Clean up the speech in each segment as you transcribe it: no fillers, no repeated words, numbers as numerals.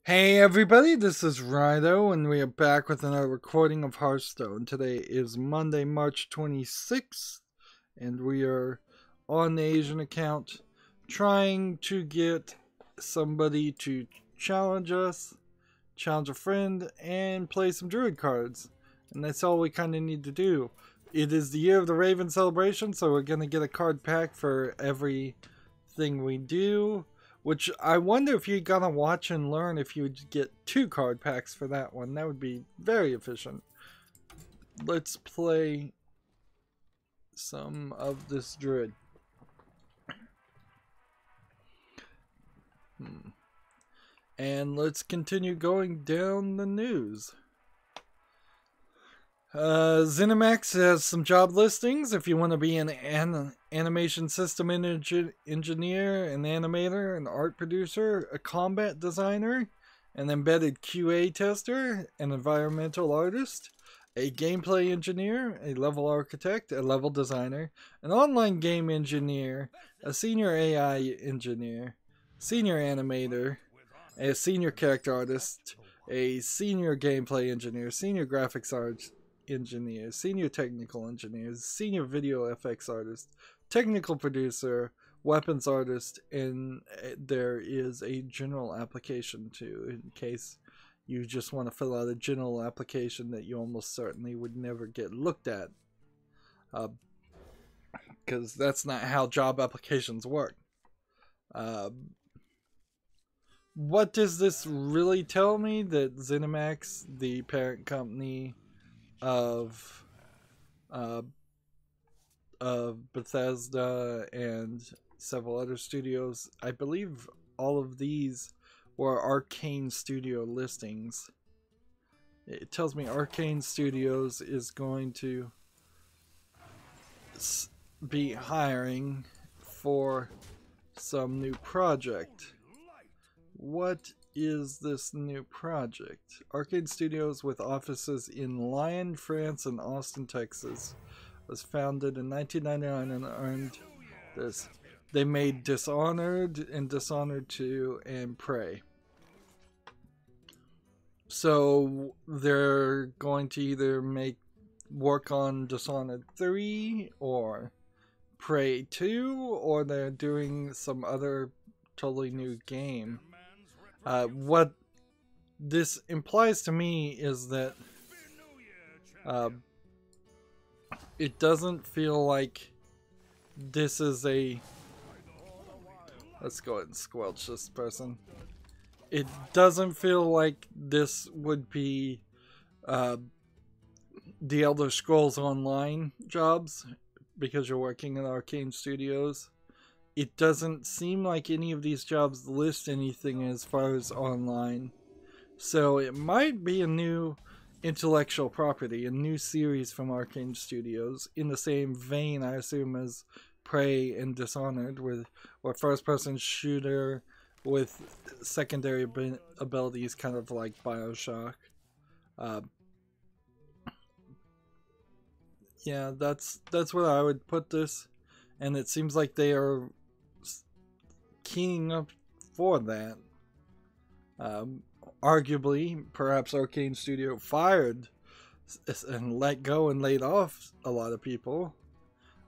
Hey everybody, this is Rydo, and we are back with another recording of Hearthstone. Today is Monday, March 26th, and we are on the Asian account trying to get somebody to challenge us, challenge a friend, and play some druid cards. And that's all we kind of need to do. It is the year of the Raven celebration, so we're going to get a card pack for everything we do. Which I wonder if you're gonna watch and learn if you would get 2 card packs for that one. That would be very efficient. Let's play some of this druid. And let's continue going down the news. ZeniMax has some job listings if you want to be an animation system engineer, an animator, an art producer, a combat designer, an embedded QA tester, an environmental artist, a gameplay engineer, a level architect, a level designer, an online game engineer, a senior AI engineer, senior animator, a senior character artist, a senior gameplay engineer, senior graphics artist, engineer, senior technical engineer, senior video FX artist, technical producer, weapons artist, and there is a general application too, in case you just want to fill out a general application that you almost certainly would never get looked at, because that's not how job applications work. What does this really tell me? That ZeniMax, the parent company of Bethesda and several other studios, I believe all of these were Arcane Studio listings. It tells me Arcane Studios is going to be hiring for some new project. What is this new project? Arcane Studios, with offices in Lyon, France and Austin, Texas, was founded in 1999 and earned this. They made Dishonored and Dishonored 2 and Prey. So they're going to either work on Dishonored 3 or Prey 2, or they're doing some other totally new game. What this implies to me is that it doesn't feel like this is a... Let's go ahead and squelch this person. It doesn't feel like this would be the Elder Scrolls Online jobs, because you're working in Arcane Studios. It doesn't seem like any of these jobs list anything as far as online. So it might be a new intellectual property, a new series from Arcane Studios, in the same vein, I assume, as Prey and Dishonored, or first-person shooter with secondary abilities, kind of like Bioshock. Yeah, that's where I would put this, and it seems like they are keying up for that. Arguably, perhaps Arcane Studio fired and let go and laid off a lot of people.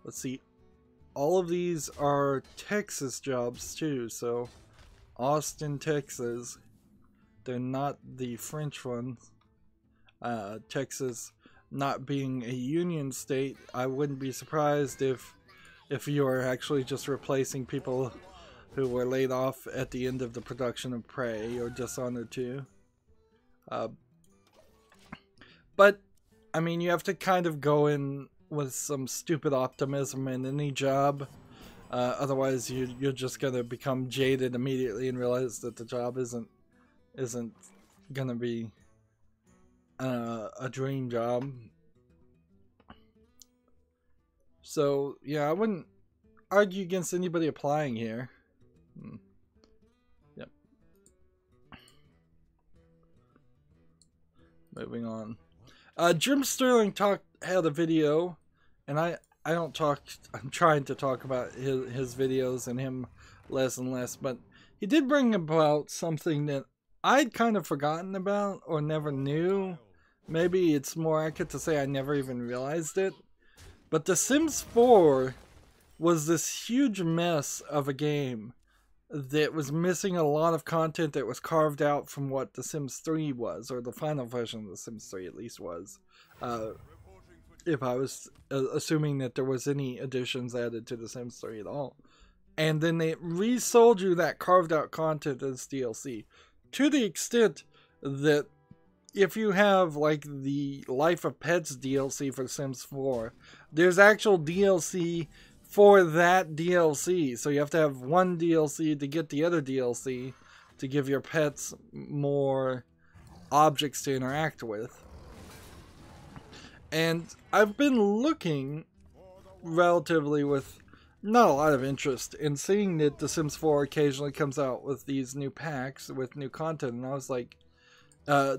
Let's see, all of these are Texas jobs too, so Austin, Texas. They're not the French ones. Texas not being a union state, I wouldn't be surprised if you are actually just replacing people who were laid off at the end of the production of Prey or Dishonored 2. But, I mean, you have to kind of go in with some stupid optimism in any job. Otherwise, you're just going to become jaded immediately and realize that the job isn't going to be a dream job. So, yeah, I wouldn't argue against anybody applying here. Yep. Moving on. Jim Sterling had a video, and I'm trying to talk about his videos and him less and less, but he did bring about something that I'd kind of forgotten about or never knew. Maybe it's more accurate to say I never even realized it. But The Sims 4 was this huge mess of a game that was missing a lot of content that was carved out from what The Sims 3 was, or the final version of The Sims 3 at least was. If I was assuming that there was any additions added to The Sims 3 at all. And then they resold you that carved out content as DLC. To the extent that if you have like the Life of Pets DLC for Sims 4, there's actual DLC for that DLC. So you have to have one DLC to get the other DLC to give your pets more objects to interact with. And I've been looking relatively with not a lot of interest in seeing that The Sims 4 occasionally comes out with these new packs with new content, and I was like,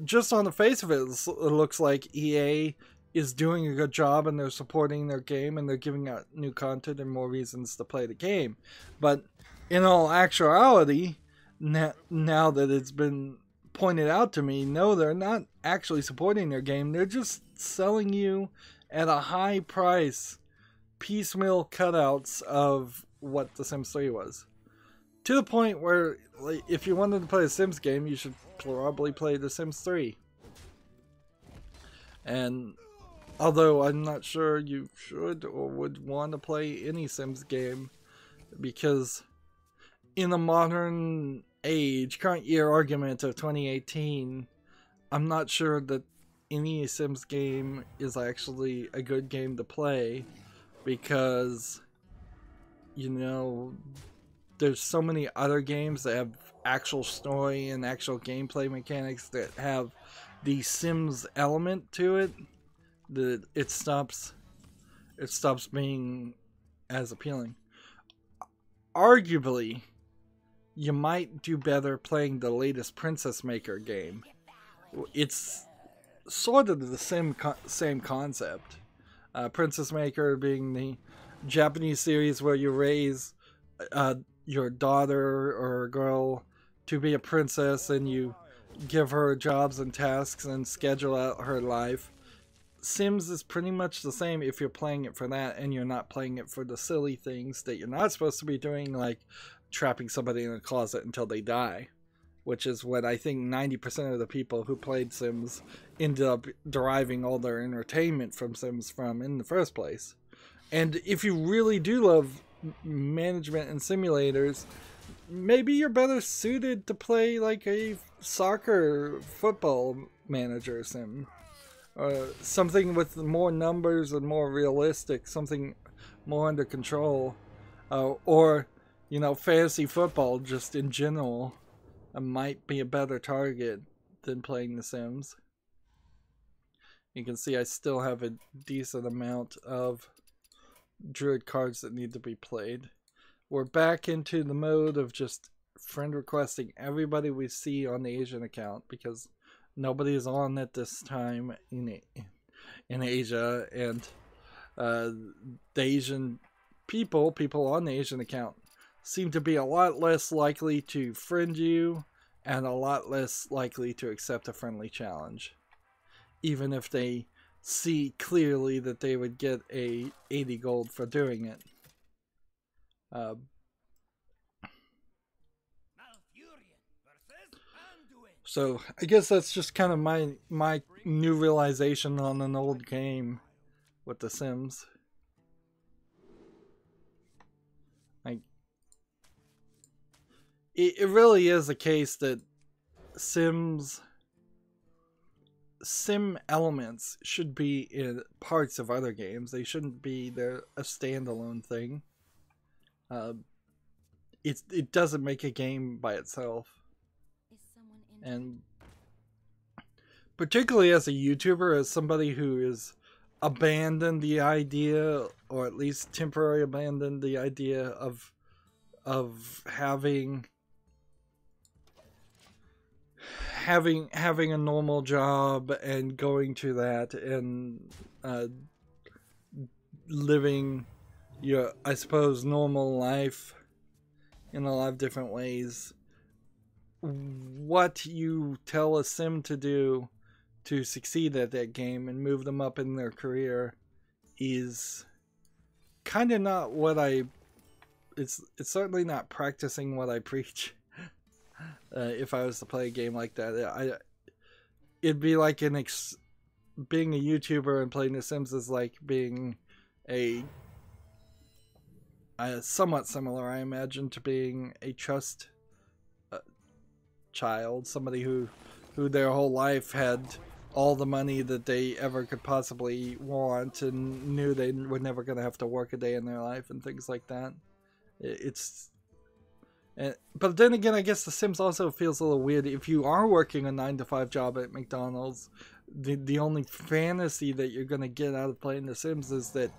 just on the face of it, it looks like EA is doing a good job and they're supporting their game and they're giving out new content and more reasons to play the game. But in all actuality, now that it's been pointed out to me, no, they're not actually supporting their game. They're just selling you at a high price piecemeal cutouts of what The Sims 3 was. To the point where, like, if you wanted to play a Sims game, you should probably play The Sims 3. And although I'm not sure you should or would want to play any Sims game, because in the modern age, current year argument of 2018, I'm not sure that any Sims game is actually a good game to play, because, you know, there's so many other games that have actual story and actual gameplay mechanics that have the Sims element to it, that it stops being as appealing. Arguably, you might do better playing the latest Princess Maker game. It's sort of the same concept. Princess Maker being the Japanese series where you raise your daughter or a girl to be a princess, and you give her jobs and tasks and schedule out her life. Sims is pretty much the same if you're playing it for that and you're not playing it for the silly things that you're not supposed to be doing, like trapping somebody in a closet until they die, which is what I think 90% of the people who played Sims ended up deriving all their entertainment from Sims from in the first place. And if you really do love management and simulators, maybe you're better suited to play like a soccer football manager sim. Something with more numbers and more realistic, something more under control. Or, you know, fantasy football just in general might be a better target than playing The Sims. You can see I still have a decent amount of druid cards that need to be played. We're back into the mode of just friend requesting everybody we see on the Asian account, because nobody is on at this time in Asia, and the Asian people on the Asian account seem to be a lot less likely to friend you and a lot less likely to accept a friendly challenge, even if they see clearly that they would get a 80 gold for doing it. So I guess that's just kind of my new realization on an old game with The Sims. Like, it really is a case that sim elements should be in parts of other games. They shouldn't be a standalone thing. It doesn't make a game by itself. And particularly as a YouTuber, as somebody who has abandoned the idea, or at least temporarily abandoned the idea of having a normal job and going to that and living your, I suppose, normal life in a lot of different ways. what you tell a sim to do to succeed at that game and move them up in their career is kind of not what I. It's certainly not practicing what I preach. If I was to play a game like that, it'd be like being a YouTuber and playing The Sims is like being a somewhat similar, I imagine, to being a trust child, somebody who their whole life had all the money that they ever could possibly want and knew they were never going to have to work a day in their life and things like that. But then again, I guess The Sims also feels a little weird. If you are working a 9-to-5 job at McDonald's, the only fantasy that you're going to get out of playing The Sims is that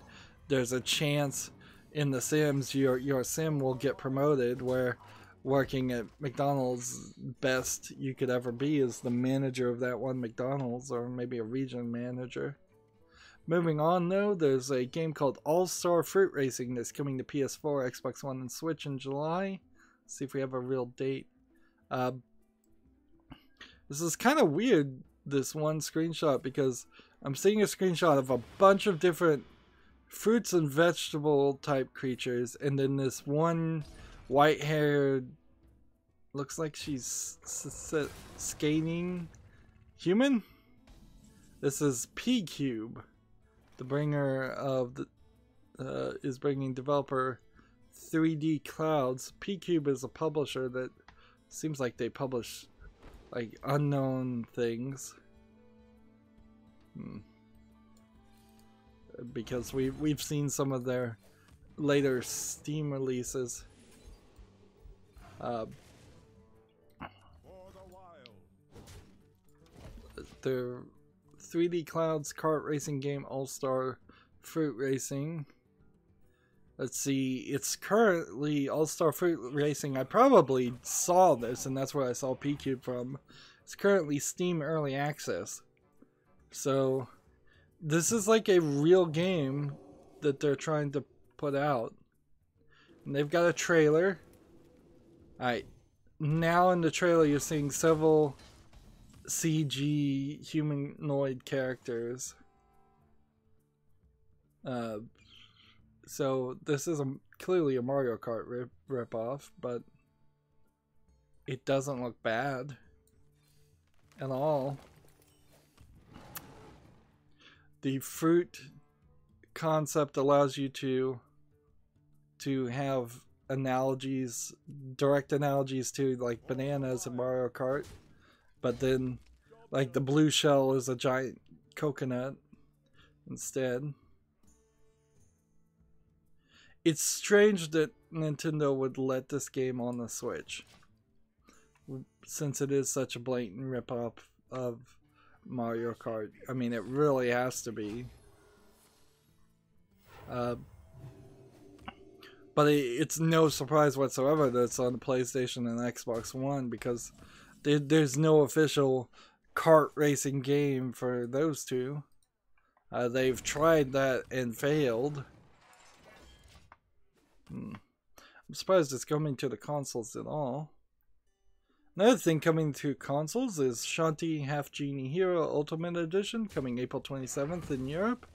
there's a chance in The Sims your sim will get promoted, where working at McDonald's, best you could ever be is the manager of that one McDonald's, or maybe a region manager. Moving on though, there's a game called All-Star Fruit Racing that's coming to PS4, Xbox One, and Switch in July. Let's see if we have a real date. This is kind of weird, this one screenshot, because I'm seeing a screenshot of a bunch of different fruits and vegetable type creatures, and then this one white-haired, looks like she's skating human. This is P-Cube, the bringer of the is bringing developer 3D Clouds. P-Cube is a publisher that seems like they publish like unknown things. Because we've seen some of their later Steam releases. The 3D Clouds kart racing game All-Star Fruit Racing. Let's see, it's currently All-Star Fruit Racing. I probably saw this, and that's where I saw P-Cube from. It's currently Steam Early Access. So this is like a real game that they're trying to put out. And they've got a trailer. Alright, now in the trailer you're seeing several CG humanoid characters. So this is clearly a Mario Kart rip-off, but it doesn't look bad at all. The fruit concept allows you to have analogies, direct analogies to like bananas in Mario Kart, but then like the blue shell is a giant coconut instead. It's strange that Nintendo would let this game on the Switch, since it is such a blatant rip-off of Mario Kart. I mean, it really has to be. But it's no surprise whatsoever that it's on the PlayStation and Xbox One, because there's no official kart racing game for those two. They've tried that and failed. I'm surprised it's coming to the consoles at all. Another thing coming to consoles is Shanti Half Genie Hero Ultimate Edition, coming April 27th in Europe.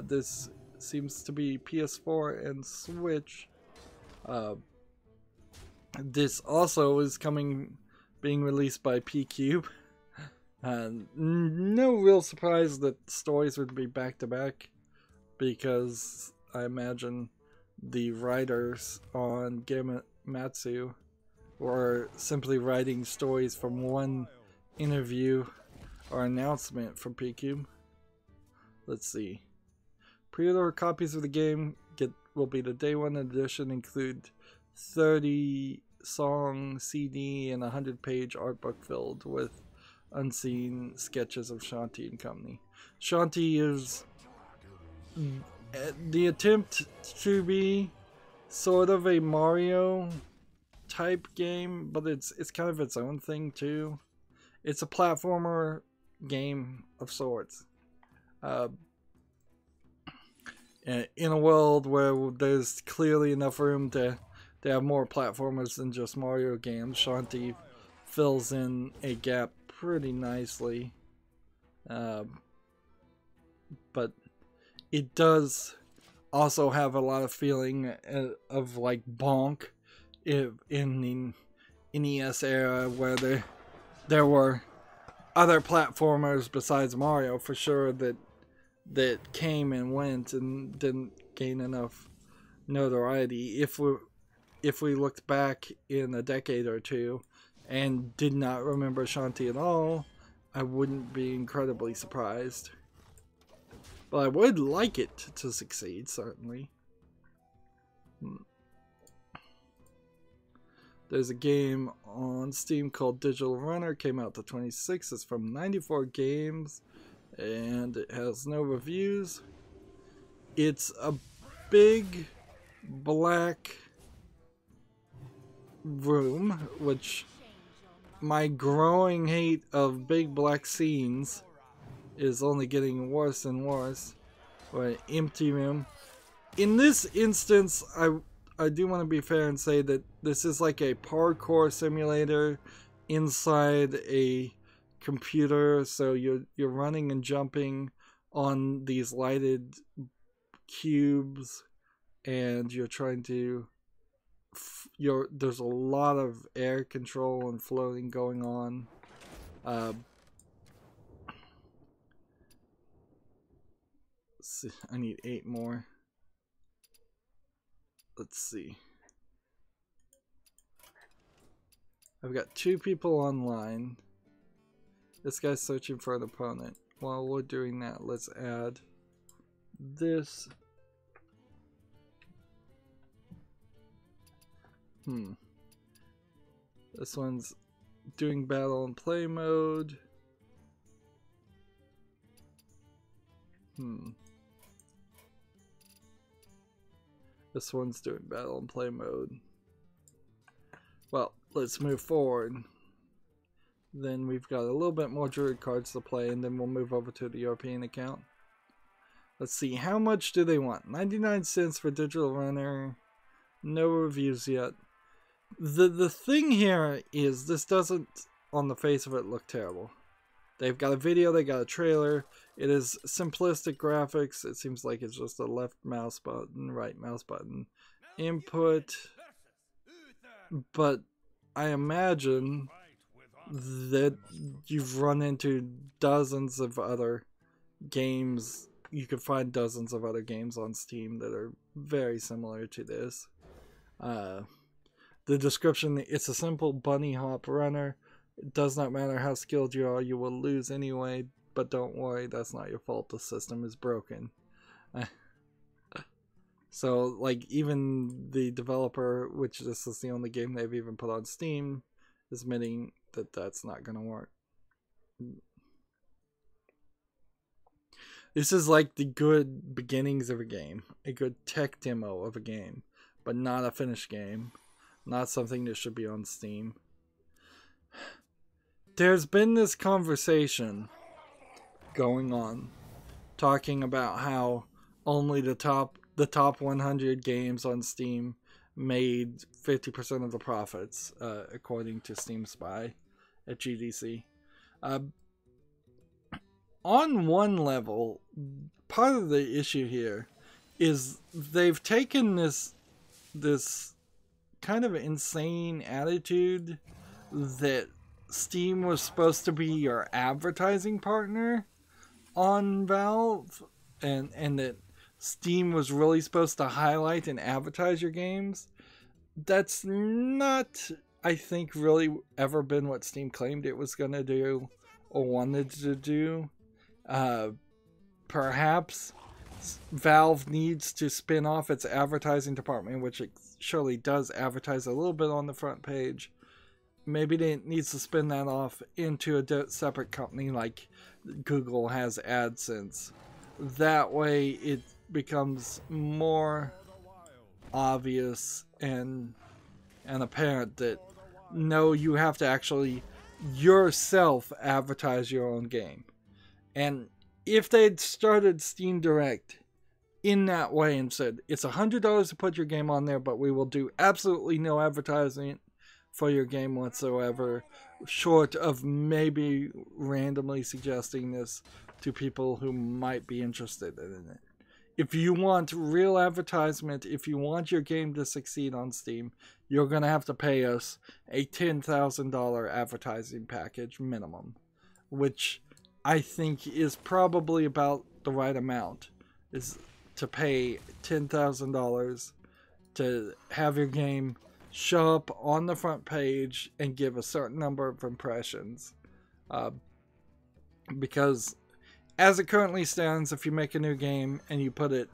This seems to be PS4 and Switch. This also is being released by P-Cube. No real surprise that stories would be back-to-back, because I imagine the writers on Gamatsu were simply writing stories from one interview or announcement from P-Cube. Let's see. Pre-order copies of the game will be the day one edition, include 30-song CD and a 100-page art book filled with unseen sketches of Shanti and company. Shanti is the attempt to be sort of a Mario type game, but it's kind of its own thing too. It's a platformer game of sorts. In a world where there's clearly enough room to have more platformers than just Mario games, Shanti fills in a gap pretty nicely. But it does also have a lot of feeling of like Bonk in the NES era, where there were other platformers besides Mario for sure that came and went and didn't gain enough notoriety. If we looked back in a decade or two and did not remember Shanti at all, I wouldn't be incredibly surprised. But I would like it to succeed, certainly. There's a game on Steam called Digital Runner. Came out the 26th. It's from 94 Games. And it has no reviews. It's a big black room, which my growing hate of big black scenes is only getting worse and worse. Or an empty room. In this instance, I do want to be fair and say that this is like a parkour simulator inside a computer, so you're running and jumping on these lighted cubes, and you're trying to there's a lot of air control and floating going on. Let's see, I need 8 more. Let's see. I've got 2 people online. This guy's searching for an opponent. While we're doing that, let's add this. This one's doing battle and play mode. This one's doing battle and play mode. Well, let's move forward. Then we've got a little bit more Druid cards to play, and then we'll move over to the European account. Let's see, how much do they want? 99 cents for Digital Runner. No reviews yet. The thing here is this doesn't, on the face of it, look terrible. They've got a video, they got a trailer. It is simplistic graphics. It seems like it's just a left mouse button, right mouse button input. But I imagine that you've run into dozens of other games. You could find dozens of other games on Steam that are very similar to this. The description, it's a simple bunny hop runner. It does not matter how skilled you are, you will lose anyway, but don't worry, that's not your fault, the system is broken. So, like, even the developer, which this is the only game they've even put on Steam, is admitting that that's not going to work. This is like the good beginnings of a game, a good tech demo of a game, but not a finished game, not something that should be on Steam. There's been this conversation going on, talking about how only the top 100 games on Steam made 50% of the profits, according to Steam Spy at GDC. On one level, part of the issue here is they've taken this kind of insane attitude that Steam was supposed to be your advertising partner on Valve, and that Steam was really supposed to highlight and advertise your games. That's not, I think, really ever been what Steam claimed it was going to do or wanted to do. Perhaps Valve needs to spin off its advertising department, which it surely does advertise a little bit on the front page. Maybe it needs to spin that off into a separate company like Google has AdSense. That way it becomes more obvious and apparent that no, you have to actually yourself advertise your own game. And if they'd started Steam Direct in that way and said, it's $100 to put your game on there, but we will do absolutely no advertising for your game whatsoever, short of maybe randomly suggesting this to people who might be interested in it. If you want real advertisement, if you want your game to succeed on Steam, you're going to have to pay us a $10,000 advertising package minimum, which I think is probably about the right amount, is to pay $10,000 to have your game show up on the front page and give a certain number of impressions. Because as it currently stands, if you make a new game and you put it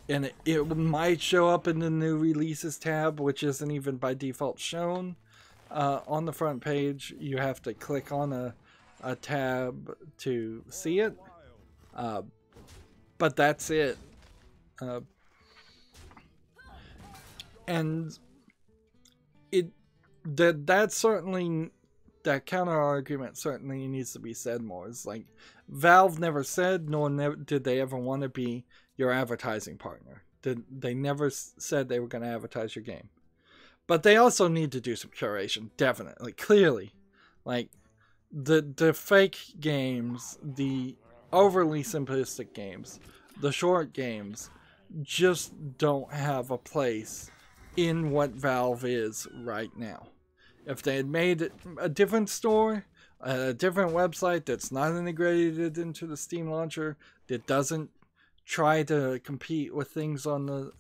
in, it might show up in the new releases tab, which isn't even by default shown on the front page. You have to click on a tab to see it. But that's it. And that certainly, that counter argument certainly needs to be said more. It's like, Valve never said, nor did they ever want to be your advertising partner. They never said they were going to advertise your game. But they also need to do some curation, definitely, clearly. Like, the fake games, the overly simplistic games, the short games, just don't have a place in what Valve is right now. If they had made a different store, a different website that's not integrated into the Steam launcher, that doesn't try to compete with things on the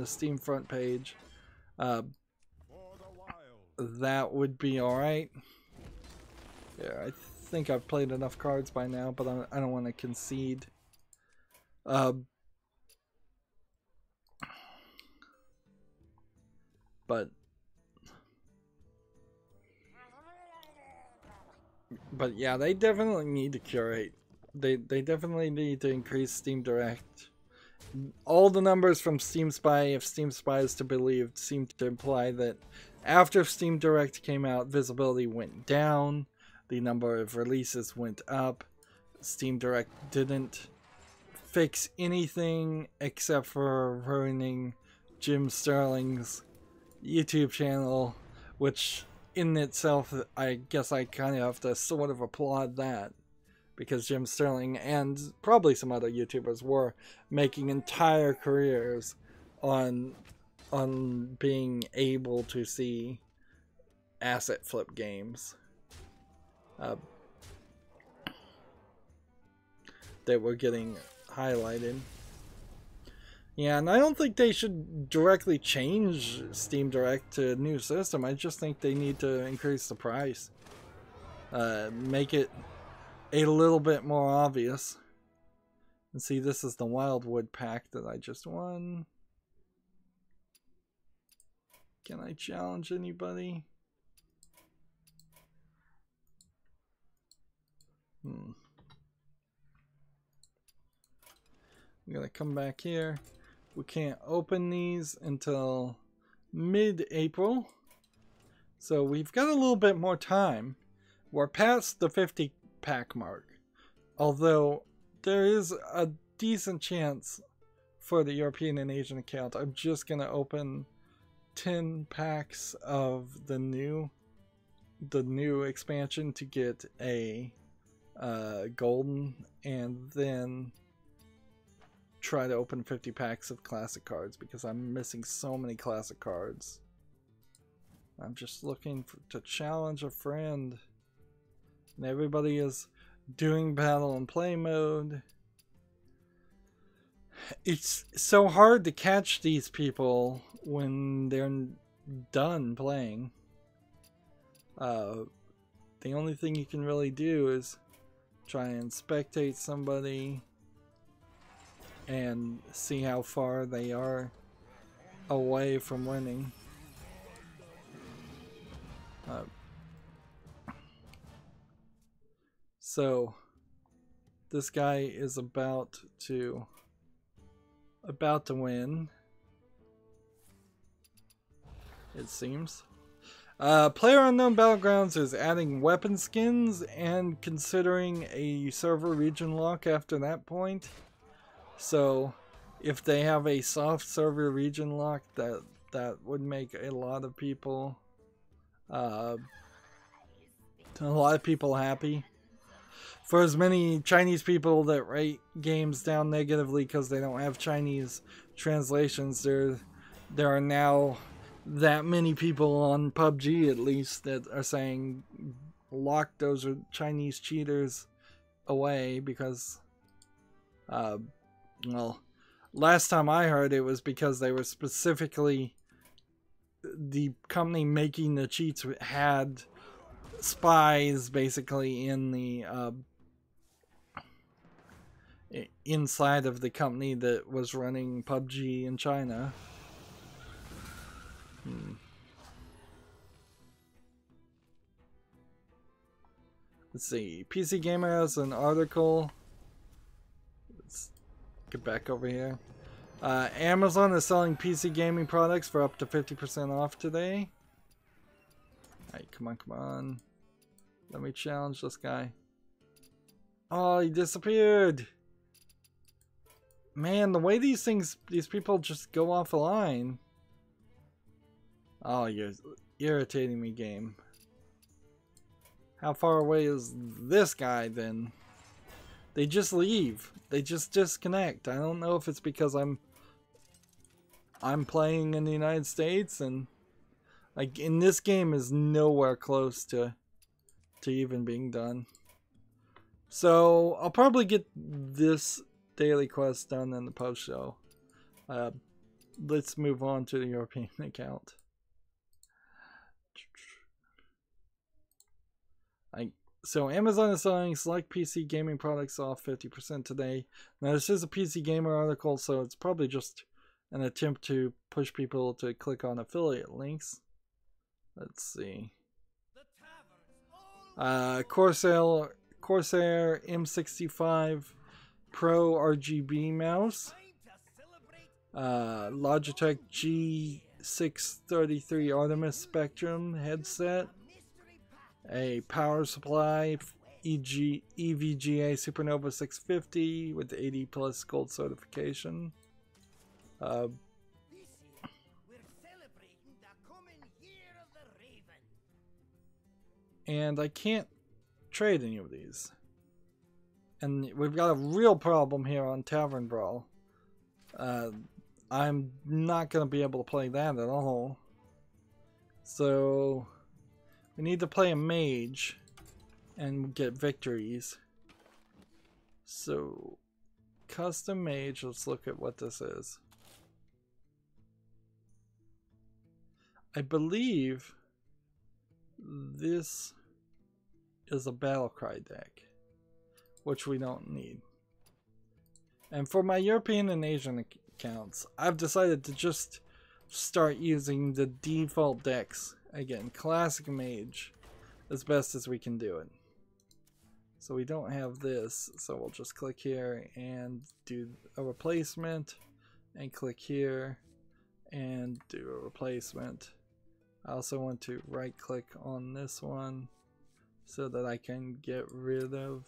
Steam front page, that would be alright. Yeah, I think I've played enough cards by now, but I don't want to concede. But yeah, they definitely need to curate. They definitely need to increase Steam Direct. All the numbers from Steam Spy, if Steam Spy is to be believed, seem to imply that after Steam Direct came out, visibility went down, the number of releases went up. Steam Direct didn't fix anything except for ruining Jim Sterling's YouTube channel, which in itself, I guess I kind of have to sort of applaud that, because Jim Sterling and probably some other YouTubers were making entire careers on being able to see asset flip games that were getting highlighted. Yeah, and I don't think they should directly change Steam Direct to a new system. I just think they need to increase the price. Make it a little bit more obvious. And see, this is the Wildwood pack that I just won. Can I challenge anybody? I'm gonna come back here. We can't open these until mid-April, so we've got a little bit more time. We're past the 50 pack mark, although there is a decent chance for the European and Asian account. I'm just gonna open 10 packs of the new expansion to get a golden, and then try to open 50 packs of classic cards, because I'm missing so many classic cards. I'm just looking to challenge a friend, and everybody is doing battle and play mode. It's so hard to catch these people when they're done playing. The only thing you can really do is try and spectate somebody and see how far they are away from winning. So this guy is about to win, it seems. PlayerUnknown Battlegrounds is adding weapon skins and considering a server region lock after that point. So if they have a soft server region lock, that would make a lot of people A lot of people happy. For as many Chinese people that rate games down negatively because they don't have Chinese translations, there are now that many people on PUBG, at least, that are saying lock those Chinese cheaters away because, well, last time I heard it was because they were specifically, the company making the cheats had spies basically in the inside of the company that was running PUBG in China. Let's see. PC Gamer has an article. Let's get back over here. Amazon is selling PC gaming products for up to 50% off today. Alright, come on, come on. Let me challenge this guy. Oh, he disappeared. Man, the way these people just go off the line. Oh, you're irritating me, game. How far away is this guy then? They just leave. They just disconnect. I don't know if it's because I'm playing in the United States and like in this game is nowhere close to even being done. So I'll probably get this daily quest done in the post show. Let's move on to the European account. So Amazon is selling select PC gaming products off 50% today. Now this is a PC Gamer article, so it's probably just an attempt to push people to click on affiliate links. Let's see. Corsair M65 Pro RGB mouse. Logitech G633 Artemis Spectrum headset. A power supply, EVGA Supernova 650 with 80 plus gold certification. And I can't trade any of these. And we've got a real problem here on Tavern Brawl. I'm not going to be able to play that at all. So we need to play a mage and get victories. So custom mage, let's look at what this is. I believe this is a Battlecry deck, which we don't need. And for my European and Asian accounts, I've decided to just start using the default decks. Again, classic mage, as best as we can do it. So we don't have this, so we'll just click here and do a replacement, and click here and do a replacement. I also want to right click on this one so that I can get rid of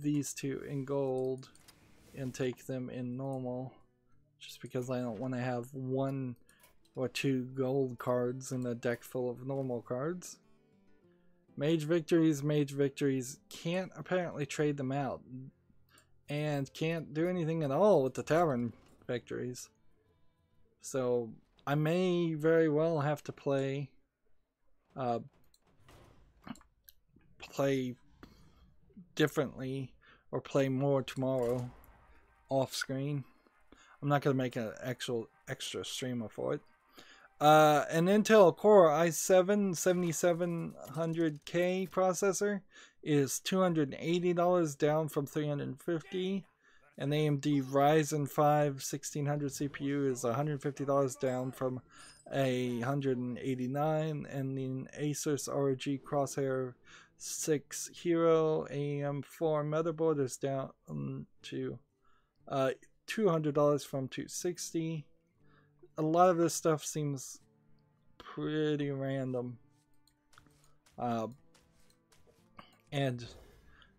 these two in gold and take them in normal, just because I don't want to have one or two gold cards in a deck full of normal cards. Mage victories can't apparently trade them out and can't do anything at all with the tavern victories. So I may very well have to play differently or play more tomorrow off screen. I'm not going to make an actual extra streamer for it. An Intel Core i7 7700K processor is $280, down from $350. An AMD Ryzen 5 1600 CPU is $150, down from $189. And the Asus ROG Crosshair 6 Hero AM4 motherboard is down to $200 from $260. A lot of this stuff seems pretty random, and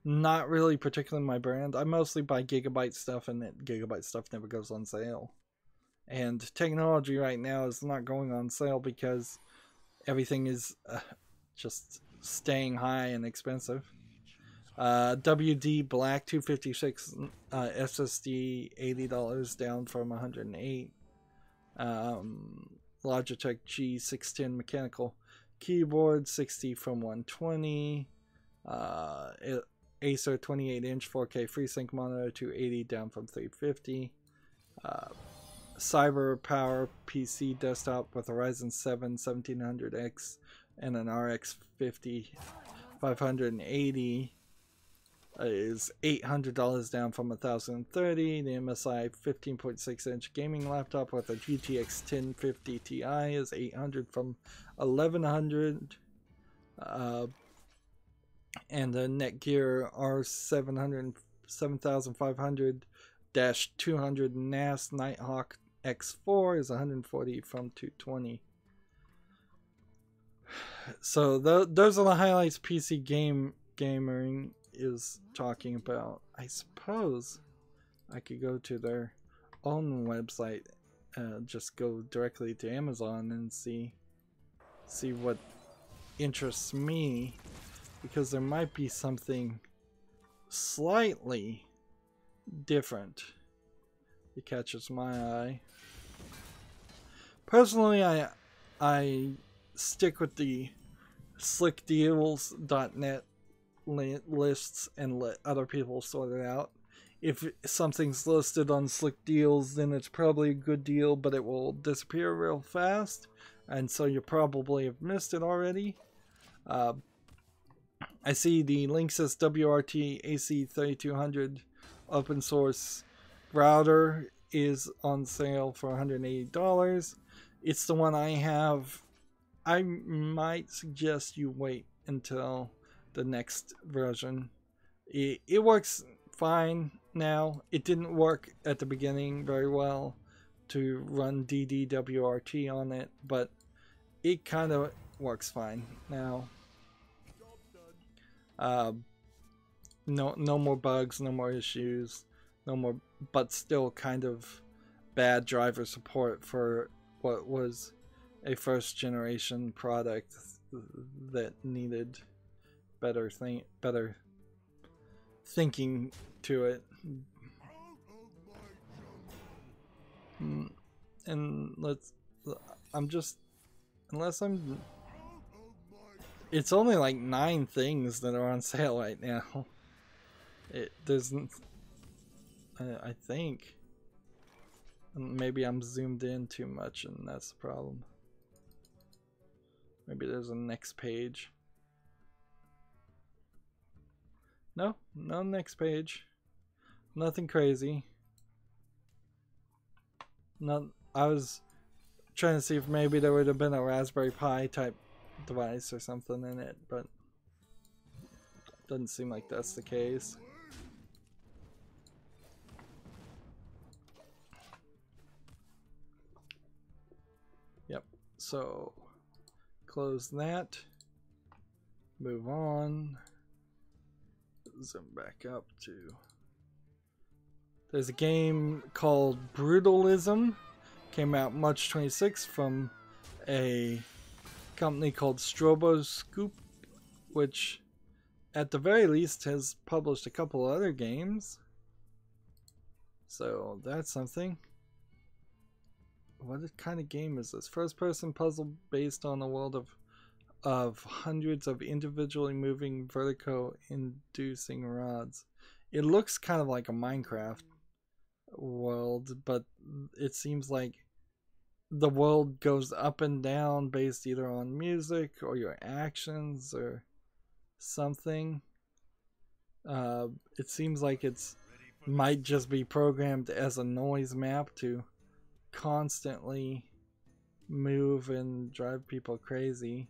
not really particularly my brand. I mostly buy Gigabyte stuff, and that Gigabyte stuff never goes on sale. And technology right now is not going on sale because everything is just staying high and expensive. WD Black 256 SSD $80 down from 108. Logitech G610 mechanical keyboard 60 from 120. Acer 28-inch 4K FreeSync monitor 280 down from 350. Cyber Power PC desktop with a Ryzen 7 1700X and an RX 50 580 is $800 down from $1,030. The MSI 15.6-inch gaming laptop with a GTX 1050 Ti is $800 from $1,100. And the Netgear R700 7500-200 NAS Nighthawk X4 is $140 from $220. So those are the highlights PC gaming is talking about. I suppose I could go to their own website, just go directly to Amazon and see what interests me, because there might be something slightly different that catches my eye. Personally, I stick with the slickdeals.net lists and let other people sort it out. If something's listed on Slick Deals, then it's probably a good deal, but it will disappear real fast, and so you probably have missed it already. I see the Linksys WRT AC3200 open source router is on sale for $180. It's the one I have. I might suggest you wait until the next version. It works fine now. It didn't work at the beginning very well to run DDWRT on it, but it kind of works fine now. No more bugs, no more issues, no more, but still kind of bad driver support for what was a first generation product that needed better thinking to it. And it's only like 9 things that are on sale right now. It doesn't, I think, maybe I'm zoomed in too much and that's the problem. Maybe there's a next page. No next page. Nothing crazy. I was trying to see if maybe there would have been a Raspberry Pi type device or something in it, but doesn't seem like that's the case. Yep, so close that, move on, zoom back up to, there's a game called Brutalism, came out March 26th from a company called Stroboscope, which at the very least has published a couple other games, so that's something. What kind of game is this? First person puzzle based on a world of hundreds of individually moving vertigo inducing rods. It looks kind of like a Minecraft world, but it seems like the world goes up and down based either on music or your actions or something. It seems like it's might just be programmed as a noise map to constantly move and drive people crazy.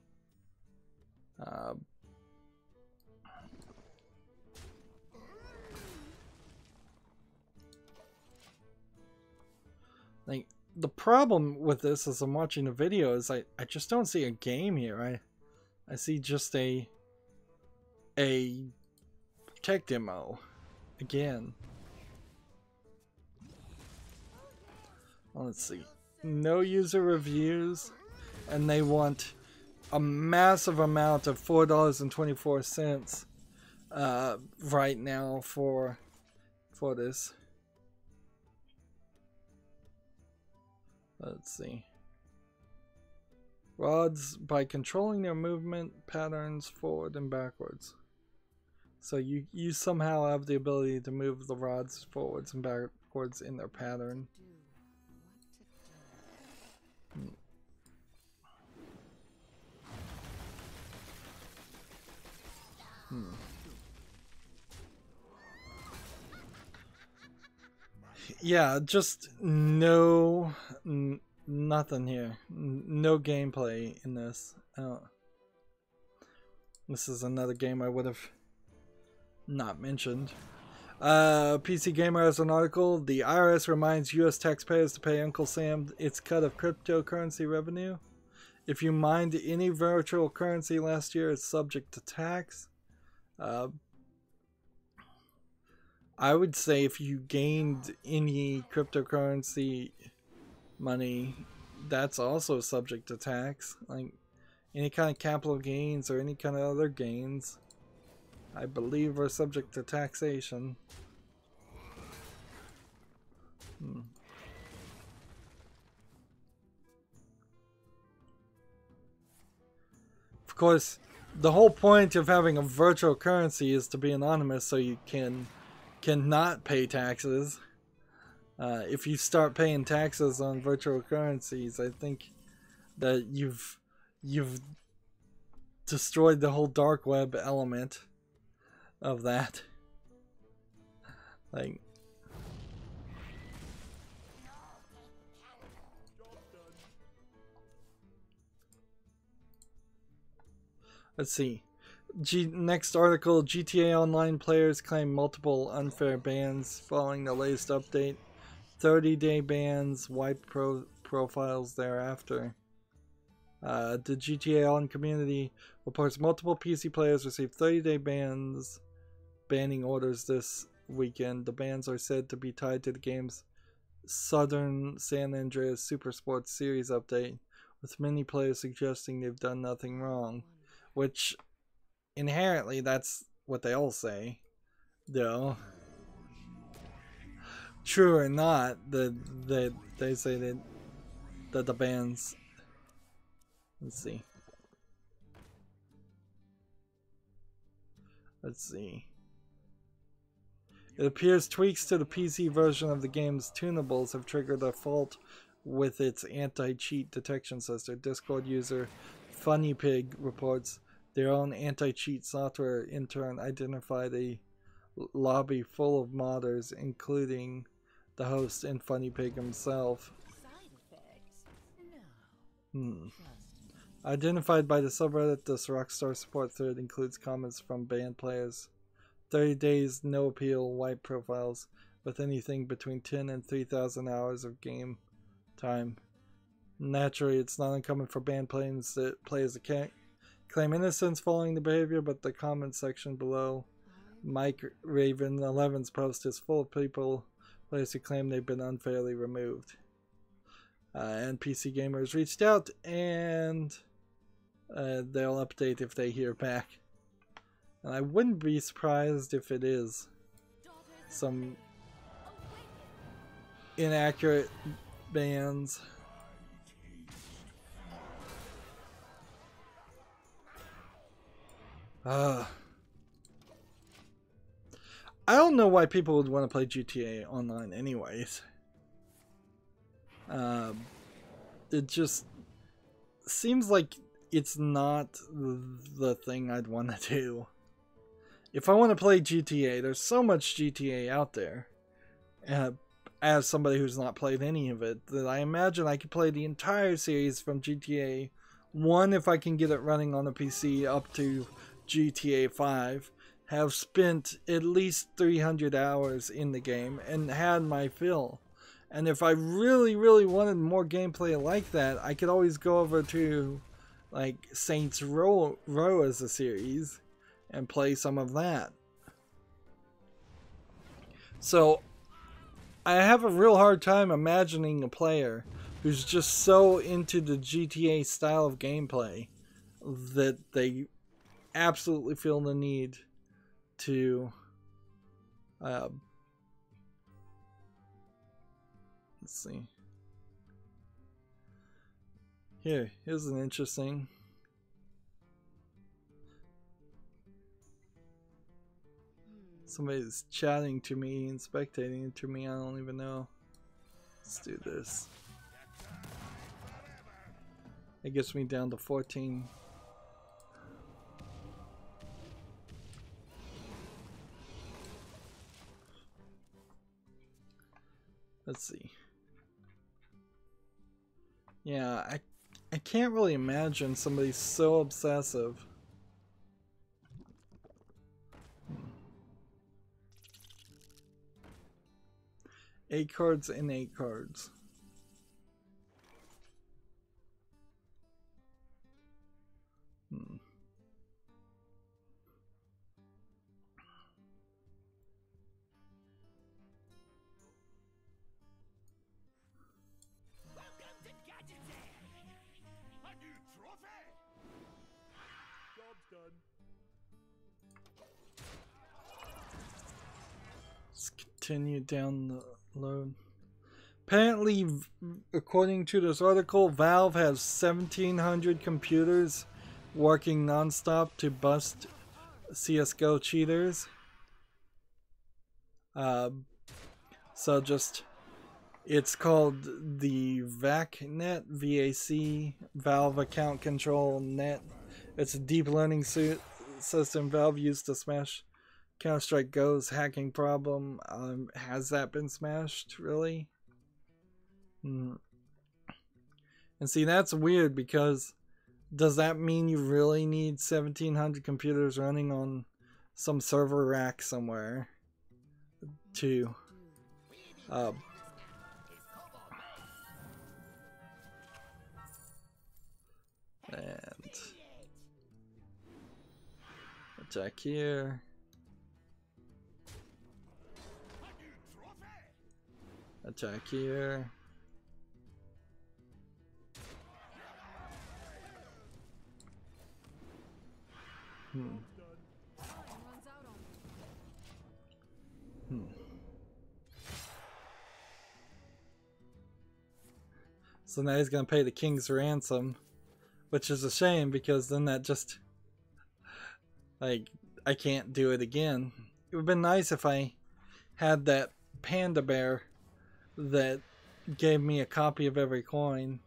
Like, the problem with this as I'm watching the video is I just don't see a game here. I see just a tech demo again. Well, let's see. No user reviews, and they want a massive amount of $4.24 right now for this. Let's see. Rods by controlling their movement patterns forward and backwards. So you somehow have the ability to move the rods forwards and backwards in their pattern. Yeah, just nothing here. No gameplay in this. This is another game I would have not mentioned. PC Gamer has an article. The IRS reminds U.S. taxpayers to pay Uncle Sam its cut of cryptocurrency revenue. If you mined any virtual currency last year, it's subject to tax. I would say if you gained any cryptocurrency money, that's also subject to tax. Like any kind of capital gains or any kind of other gains, I believe, are subject to taxation. Of course, the whole point of having a virtual currency is to be anonymous, so you cannot pay taxes. If you start paying taxes on virtual currencies, I think that you've destroyed the whole dark web element of that. Like, let's see. Next article, GTA Online players claim multiple unfair bans following the latest update. 30-day bans, wipe profiles thereafter. The GTA Online community reports multiple PC players received 30-day banning orders this weekend. The bans are said to be tied to the game's Southern San Andreas Super Sports Series update, with many players suggesting they've done nothing wrong, which inherently that's what they all say, though. True or not, that they say that the bans. Let's see. It appears tweaks to the PC version of the game's tunables have triggered a fault with its anti-cheat detection system. Discord user FunnyPig reports their own anti-cheat software in turn identified a lobby full of modders, including the host and FunnyPig himself. Identified by the subreddit, this Rockstar support thread includes comments from banned players. 30 days, no appeal, wipe profiles, with anything between 10 and 3,000 hours of game time. Naturally, it's not uncommon for banned players to claim innocence following the behavior, but the comment section below Mike Raven 11's post is full of players who claim they've been unfairly removed. And PC Gamers reached out, and they'll update if they hear back. And I wouldn't be surprised if it is some inaccurate bans. I don't know why people would want to play GTA Online anyways. It just seems like it's not the thing I'd want to do. If I want to play GTA, there's so much GTA out there. As somebody who's not played any of it, that I imagine I could play the entire series from GTA 1 if I can get it running on a PC up to GTA 5. Have spent at least 300 hours in the game and had my fill. And if I really, really wanted more gameplay like that, I could always go over to like Saints Row as a series and play some of that. So I have a real hard time imagining a player who's just so into the GTA style of gameplay that they absolutely feel the need to let's see. Here's an interesting. Somebody's chatting to me and spectating to me. I don't even know. Let's do this. It gets me down to 14. Let's see. Yeah, I can't really imagine somebody so obsessive. 8 cards and 8 cards. Let's continue down the load. Apparently, according to this article, Valve has 1,700 computers working non-stop to bust CSGO cheaters. So just, it's called the VAC-net, VAC, Valve Account Control Net. It's a deep learning system Valve used to smash Counter-Strike Go's hacking problem. Has that been smashed, really? And see, that's weird, because does that mean you really need 1,700 computers running on some server rack somewhere to and attack here, attack here. So now he's gonna pay the king's ransom, which is a shame, because then that just, like, I can't do it again. It would have been nice if I had that panda bear that gave me a copy of every coin.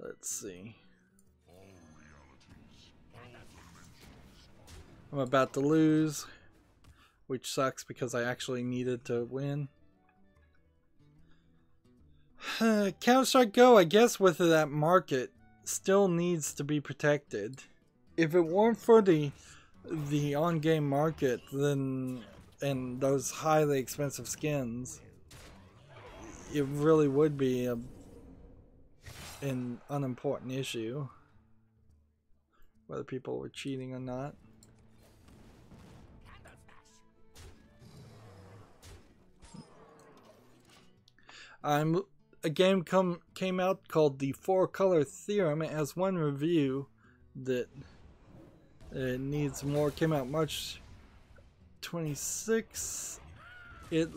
Let's see. I'm about to lose, which sucks because I actually needed to win. Counter-Strike Go, I guess, with that market, still needs to be protected. If it weren't for the on-game market, then, and those highly expensive skins, it really would be an unimportant issue, whether people were cheating or not. A game came out called the 4-Color Theorem. It has one review that it needs more. Came out March 26. It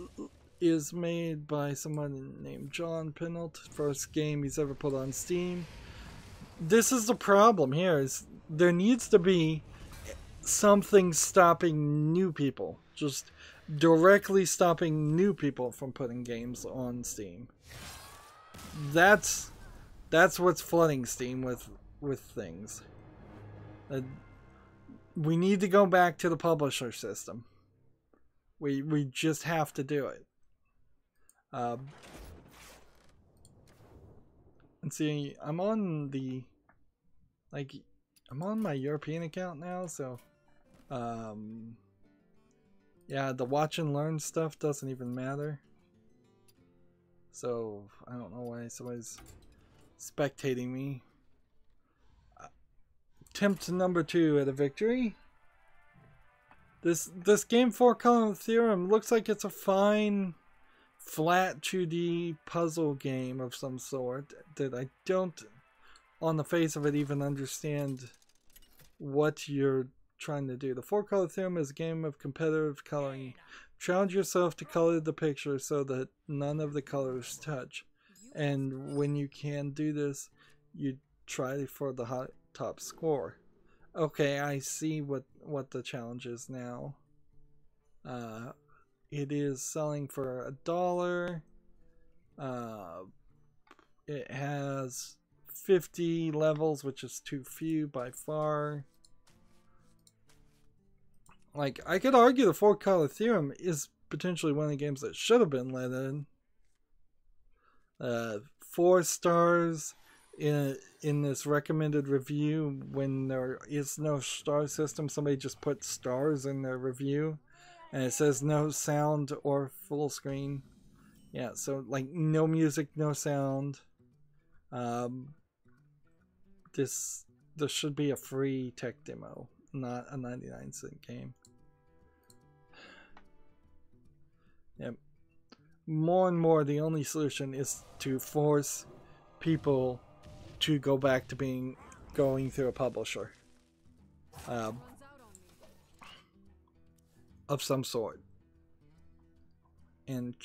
is made by someone named John Pinault. First game he's ever put on Steam. This is the problem here, is there needs to be something stopping new people. Just directly stopping new people from putting games on Steam. That's what's flooding Steam with things. We need to go back to the publisher system. We just have to do it. And see, I'm on my European account now, so yeah, the watch and learn stuff doesn't even matter. So I don't know why somebody's spectating me. attempt number 2 at a victory. This game 4-column theorem looks like it's a fine flat 2D puzzle game of some sort that I don't, on the face of it, even understand what you're trying to do. The 4-color theorem is a game of competitive coloring. Challenge yourself to color the picture so that none of the colors touch. And when you can do this, you try for the top score. Okay, I see what the challenge is now. It is selling for $1. It has 50 levels, which is too few by far. Like, I could argue the 4-color theorem is potentially one of the games that should have been let in. 4 stars in this recommended review when there is no star system. Somebody just put stars in their review, and it says no sound or full screen. Yeah, so like no music, no sound. This should be a free tech demo, not a 99-cent game. Yep. More and more, the only solution is to force people to go back to going through a publisher of some sort, and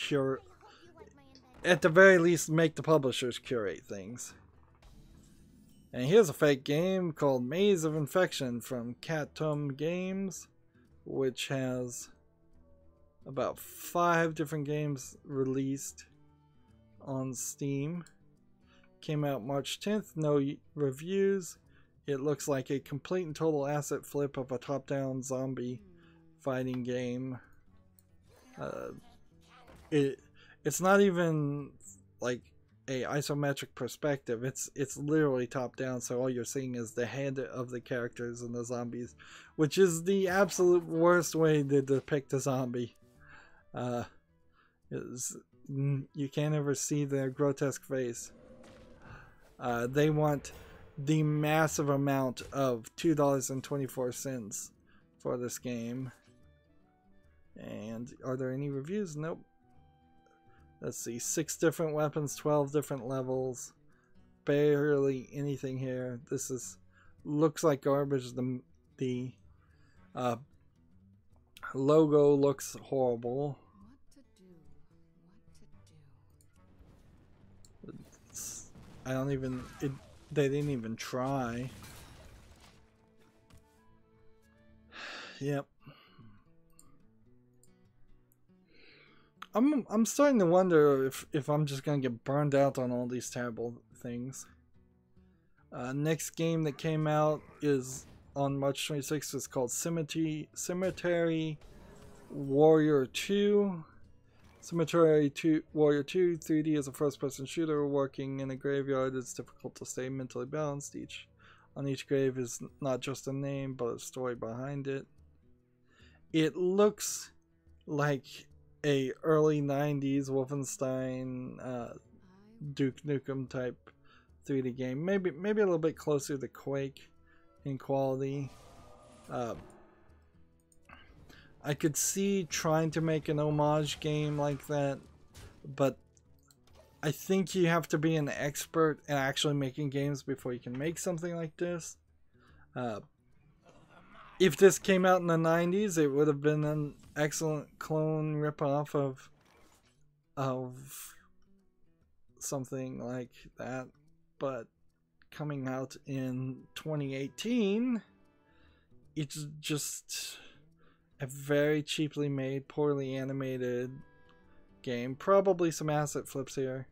at the very least, make the publishers curate things. And here's a fake game called Maze of Infection from Catum Games, which has about 5 different games released on Steam. Came out March 10th, no reviews. It looks like a complete and total asset flip of a top-down zombie fighting game. It's not even like a isometric perspective. It's literally top-down, so all you're seeing is the head of the characters and the zombies, which is the absolute worst way to depict a zombie. You can't ever see their grotesque face. They want the massive amount of $2.24 for this game. And are there any reviews? Nope. Let's see, 6 different weapons, 12 different levels. Barely anything here. This looks like garbage. The logo looks horrible. They didn't even try. Yep. I'm starting to wonder if I'm just gonna get burned out on all these terrible things. Next game that came out is on March 26th. It's called Cemetery Warrior 2. Cemetery Warrior 2 3D is a first-person shooter. Working in a graveyard, it's difficult to stay mentally balanced. On each grave is not just a name, but a story behind it. It looks like a early 90s Wolfenstein, Duke Nukem type 3D game. Maybe a little bit closer to Quake in quality. I could see trying to make an homage game like that, but I think you have to be an expert at actually making games before you can make something like this. If this came out in the 90s, it would have been an excellent clone ripoff of something like that, but coming out in 2018, it's just a very cheaply made, poorly animated game. Probably some asset flips here.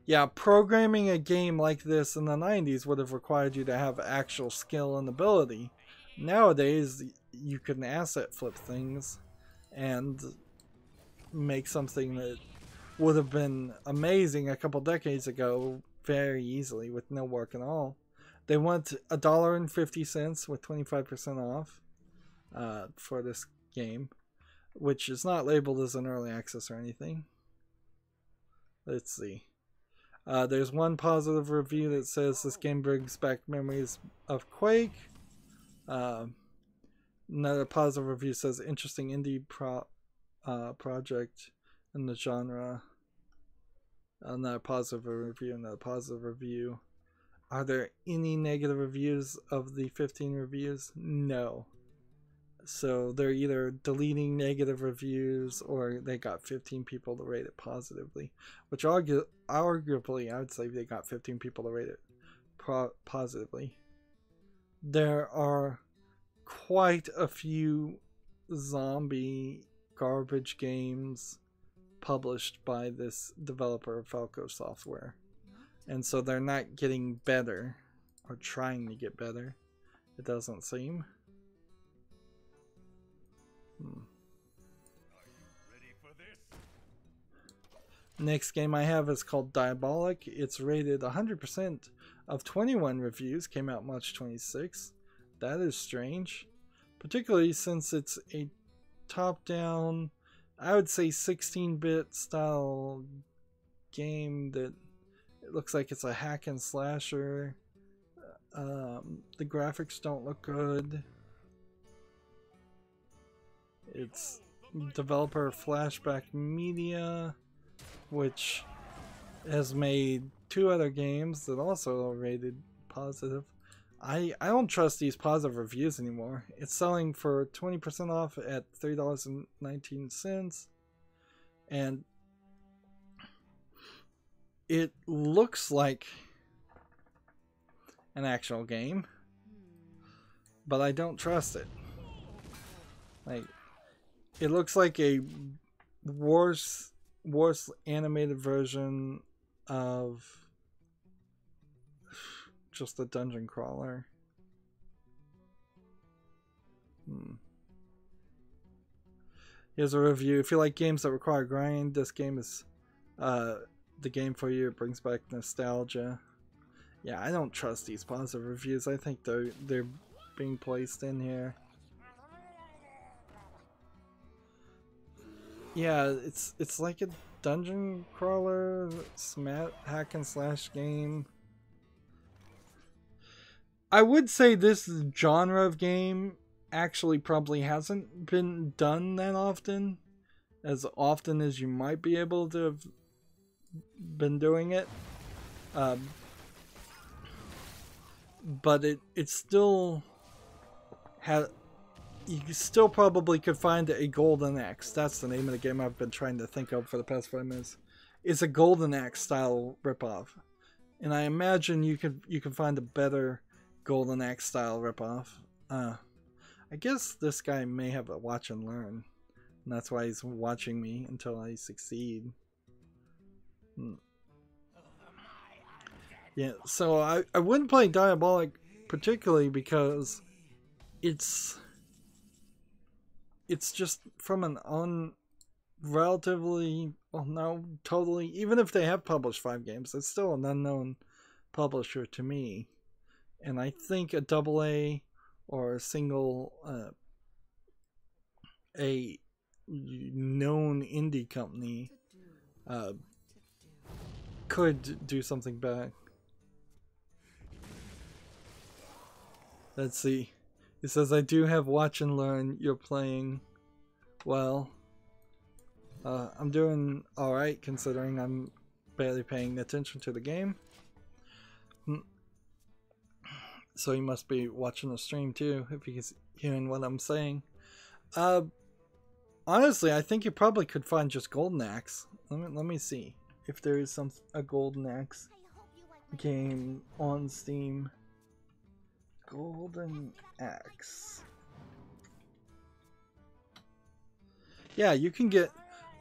Yeah, programming a game like this in the 90s would have required you to have actual skill and ability. Nowadays, you can asset flip things and make something that would have been amazing a couple decades ago very easily with no work at all. They want $1.50 with 25% off for this game, which is not labeled as an early access or anything. Let's see. There's one positive review that says this game brings back memories of Quake. Another positive review says interesting indie project in the genre. Another positive review. Another positive review. Are there any negative reviews of the 15 reviews? No. So they're either deleting negative reviews or they got 15 people to rate it positively. Which arguably, I would say they got 15 people to rate it positively. There are quite a few zombie garbage games published by this developer, Falco Software. And so they're not getting better or trying to get better, it doesn't seem. Next game I have is called Diabolic. It's rated 100% of 21 reviews. Came out March 26th. That is strange. Particularly since it's a top-down, I would say 16-bit style game that it looks like it's a hack and slasher. The graphics don't look good. It's developer Flashback Media, which has made 2 other games that also are rated positive. I don't trust these positive reviews anymore. It's selling for 20% off at $3.19, and it looks like an actual game, but I don't trust it. Like, it looks like a worse animated version of just a dungeon crawler. Here's a review. If you like games that require grind, this game is the game for you. It brings back nostalgia. Yeah, I don't trust these positive reviews. I think they're being placed in here. Yeah, it's like a dungeon crawler, hack and slash game. I would say this genre of game actually probably hasn't been done that often as you might be able to have been doing it. But it still has. You still probably could find a Golden Axe. That's the name of the game I've been trying to think of for the past 5 minutes. It's a Golden Axe style ripoff, and I imagine you can find a better Golden Axe style ripoff. I guess this guy may have a watch and learn, and that's why he's watching me until I succeed. Yeah, so I wouldn't play Diabolic particularly because it's just from an relatively, well, no, totally, even if they have published 5 games, it's still an unknown publisher to me. And I think a AA or a single, a known indie company could do something back. Let's see. It says, I do have watch and learn. You're playing well. I'm doing alright considering I'm barely paying attention to the game. So he must be watching the stream too, if he's hearing what I'm saying. Honestly, I think you probably could find just Golden Axe. Let me see if there is a Golden Axe game on Steam. Golden Axe. Yeah, you can get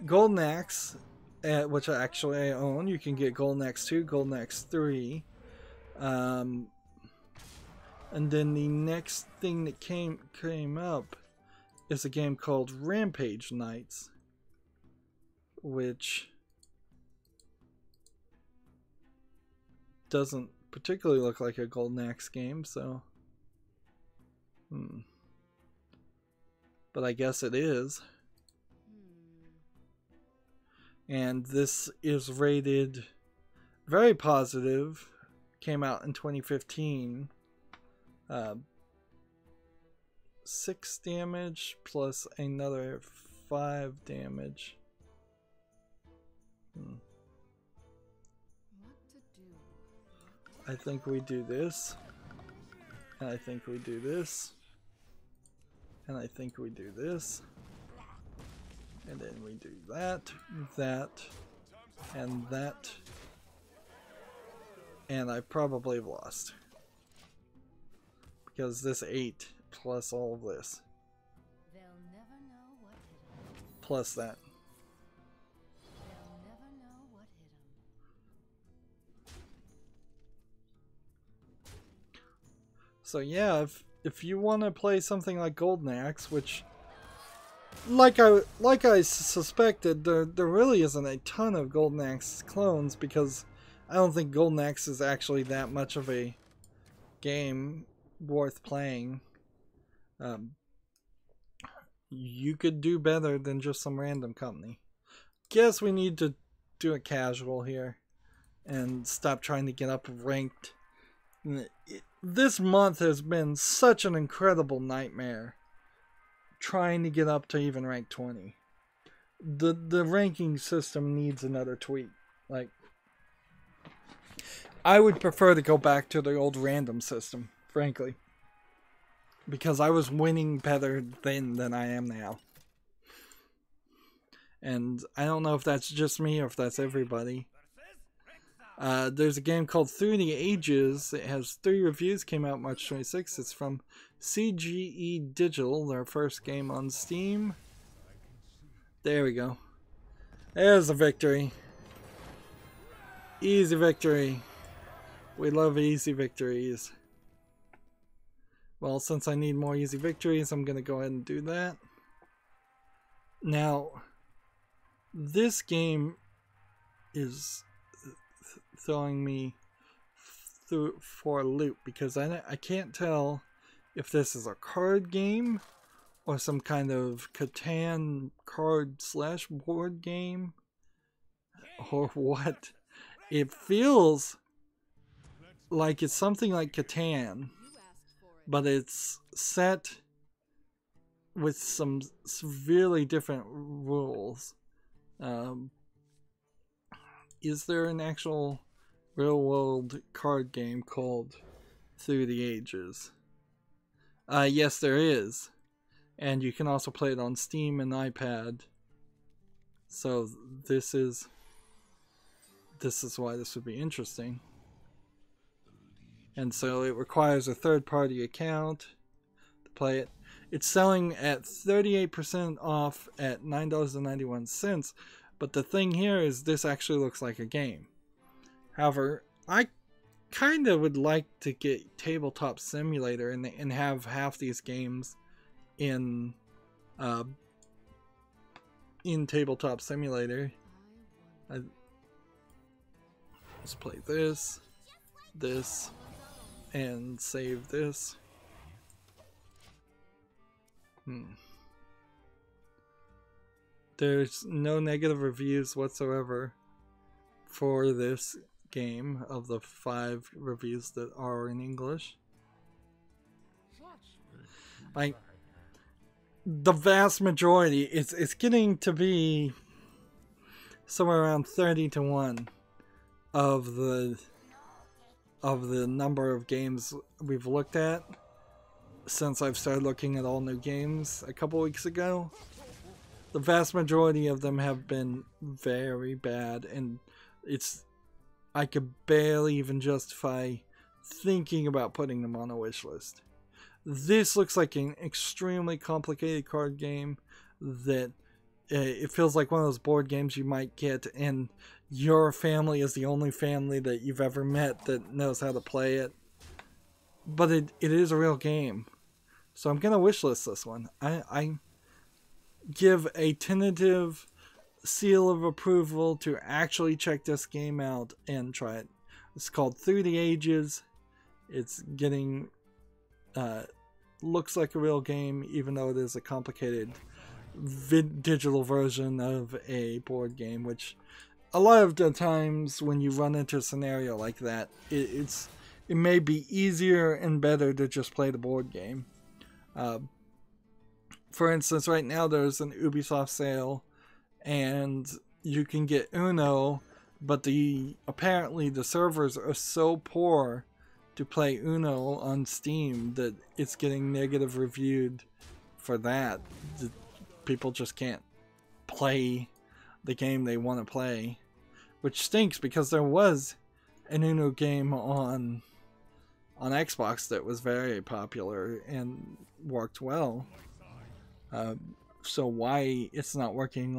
Golden Axe, which I actually own. You can get Golden Axe 2, Golden Axe 3. And then the next thing that came up is a game called Rampage Knights, which doesn't particularly look like a Golden Axe game, so but I guess it is. And this is rated very positive. Came out in 2015. 6 damage plus another 5 damage. I think we do this. And I think we do this. And I think we do this. And then we do that, that, and that. And I probably have lost. Because this 8 plus all of this. They'll never know what hit 'em. Plus that. They'll never know what hit 'em. So yeah, if you want to play something like Golden Axe, which like I suspected, there really isn't a ton of Golden Axe clones, because I don't think Golden Axe is actually that much of a game worth playing. You could do better than just some random company. Guess we need to do it casual here and stop trying to get up ranked. This month has been such an incredible nightmare trying to get up to even rank 20. The ranking system needs another tweak. Like, I would prefer to go back to the old random system, frankly, because I was winning better then than I am now. And I don't know if that's just me or if that's everybody. There's a game called Through the Ages. It has 3 reviews, came out March 26th. It's from CGE Digital, their first game on Steam. There we go. There's a victory. Easy victory. We love easy victories. Well, since I need more easy victories, I'm going to go ahead and do that. Now, this game is throwing me for a loop, because I can't tell if this is a card game or some kind of Catan card / board game or what. It feels like it's something like Catan, but it's set with some severely different rules. Is there an actual real world card game called Through the Ages? Yes, there is. And you can also play it on Steam and iPad. So this is why this would be interesting. And so it requires a third-party account to play it. It's selling at 38% off at $9.91. But the thing here is this actually looks like a game. However, I kind of would like to get Tabletop Simulator and have half these games in Tabletop Simulator. Let's play this, and save this. There's no negative reviews whatsoever for this game of the 5 reviews that are in English. Like, the vast majority, it's getting to be somewhere around 30-1 of the number of games we've looked at since I've started looking at all new games a couple weeks ago. The vast majority of them have been very bad, and I could barely even justify thinking about putting them on a wish list. This looks like an extremely complicated card game that it feels like one of those board games you might get and your family is the only family that you've ever met that knows how to play it. But it is a real game. So I'm going to wishlist this one. I give a tentative seal of approval to actually check this game out and try it. It's called Through the Ages. It's getting looks like a real game, even though it is a complicated digital version of a board game, which a lot of the times when you run into a scenario like that, it may be easier and better to just play the board game. For instance, right now there's an Ubisoft sale, and you can get Uno, but apparently the servers are so poor to play Uno on Steam that it's getting negative reviewed for that. People just can't play the game they want to play, which stinks because there was an Uno game on Xbox that was very popular and worked well. So why it's not working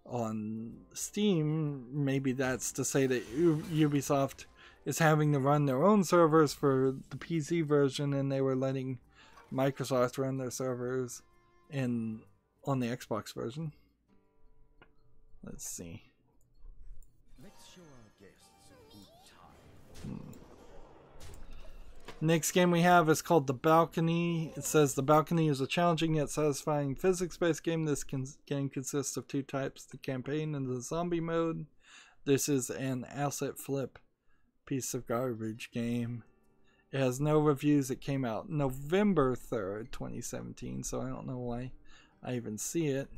on Steam, maybe that's to say that Ubisoft is having to run their own servers for the PC version, and they were letting Microsoft run their servers on the Xbox version. Let's see. Let's show our guests a good time. Next game we have is called The Balcony. It says The Balcony is a challenging yet satisfying physics-based game. This game consists of two types, the campaign and the zombie mode. This is an asset flip piece of garbage game. It has no reviews. It came out November 3rd, 2017, so I don't know why I even see it.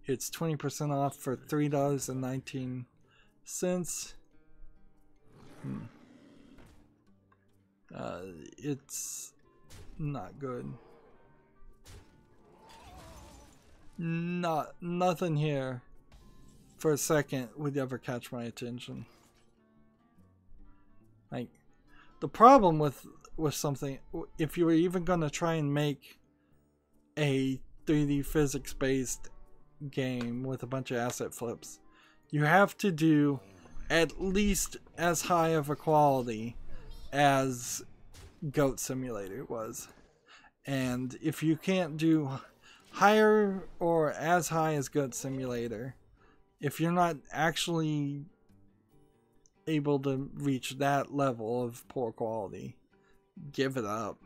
It's 20% off for $3.19. It's not good. Nothing here for a second would ever catch my attention. Like, the problem with something, if you were even going to try and make a 3D physics based game with a bunch of asset flips, you have to do at least as high of a quality as Goat Simulator was. And if you can't do higher or as high as Goat Simulator, if you're not actually able to reach that level of poor quality, give it up.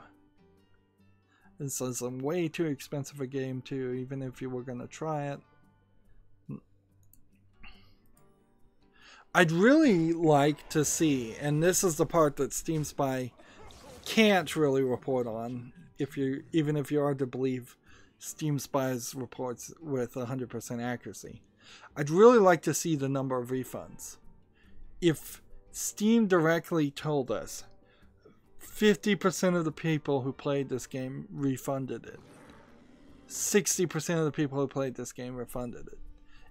This is a way too expensive a game too, even if you were going to try it. I'd really like to see, and this is the part that Steam Spy can't really report on, even if you are to believe Steam Spy's reports with 100% accuracy. I'd really like to see the number of refunds. If Steam directly told us 50% of the people who played this game refunded it, 60% of the people who played this game refunded it.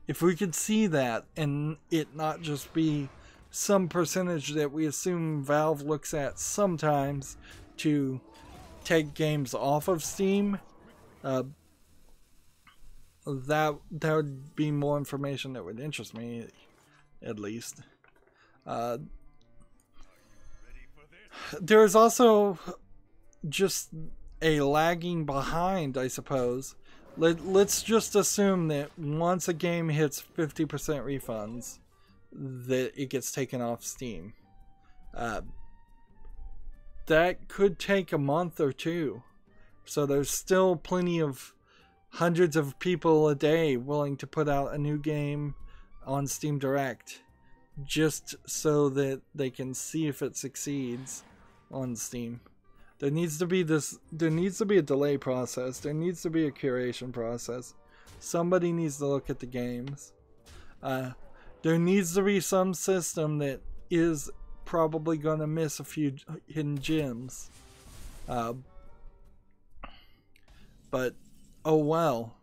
If we could see that, and it not just be some percentage that we assume Valve looks at sometimes to take games off of Steam, that would be more information that would interest me, at least. There's also just a lagging behind, I suppose. Let's just assume that once a game hits 50% refunds, that it gets taken off Steam. That could take a month or two. So there's still plenty of hundreds of people a day willing to put out a new game on Steam Direct, just so that they can see if it succeeds on Steam. There needs to be a delay process. There needs to be a curation process. Somebody needs to look at the games. There needs to be some system that is probably going to miss a few hidden gems. But, oh well.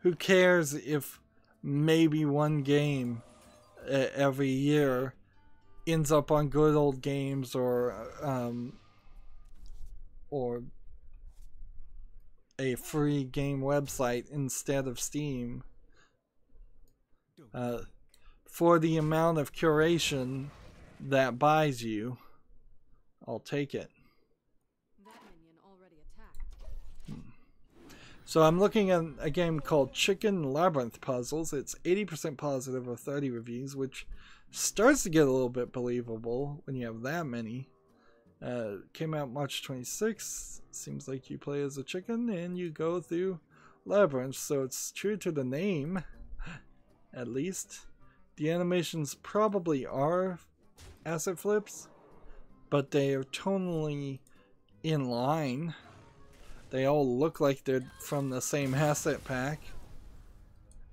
Who cares if maybe one game every year ends up on Good Old Games or a free game website instead of Steam. For the amount of curation that buys you, I'll take it. That minion already attacked. So I'm looking at a game called Chicken Labyrinth Puzzles. It's 80% positive of 30 reviews, which starts to get a little bit believable when you have that many. Came out March 26th. Seems like you play as a chicken and you go through labyrinths, so it's true to the name. at least. The animations probably are asset flips, but they are tonally in line. They all look like they're from the same asset pack.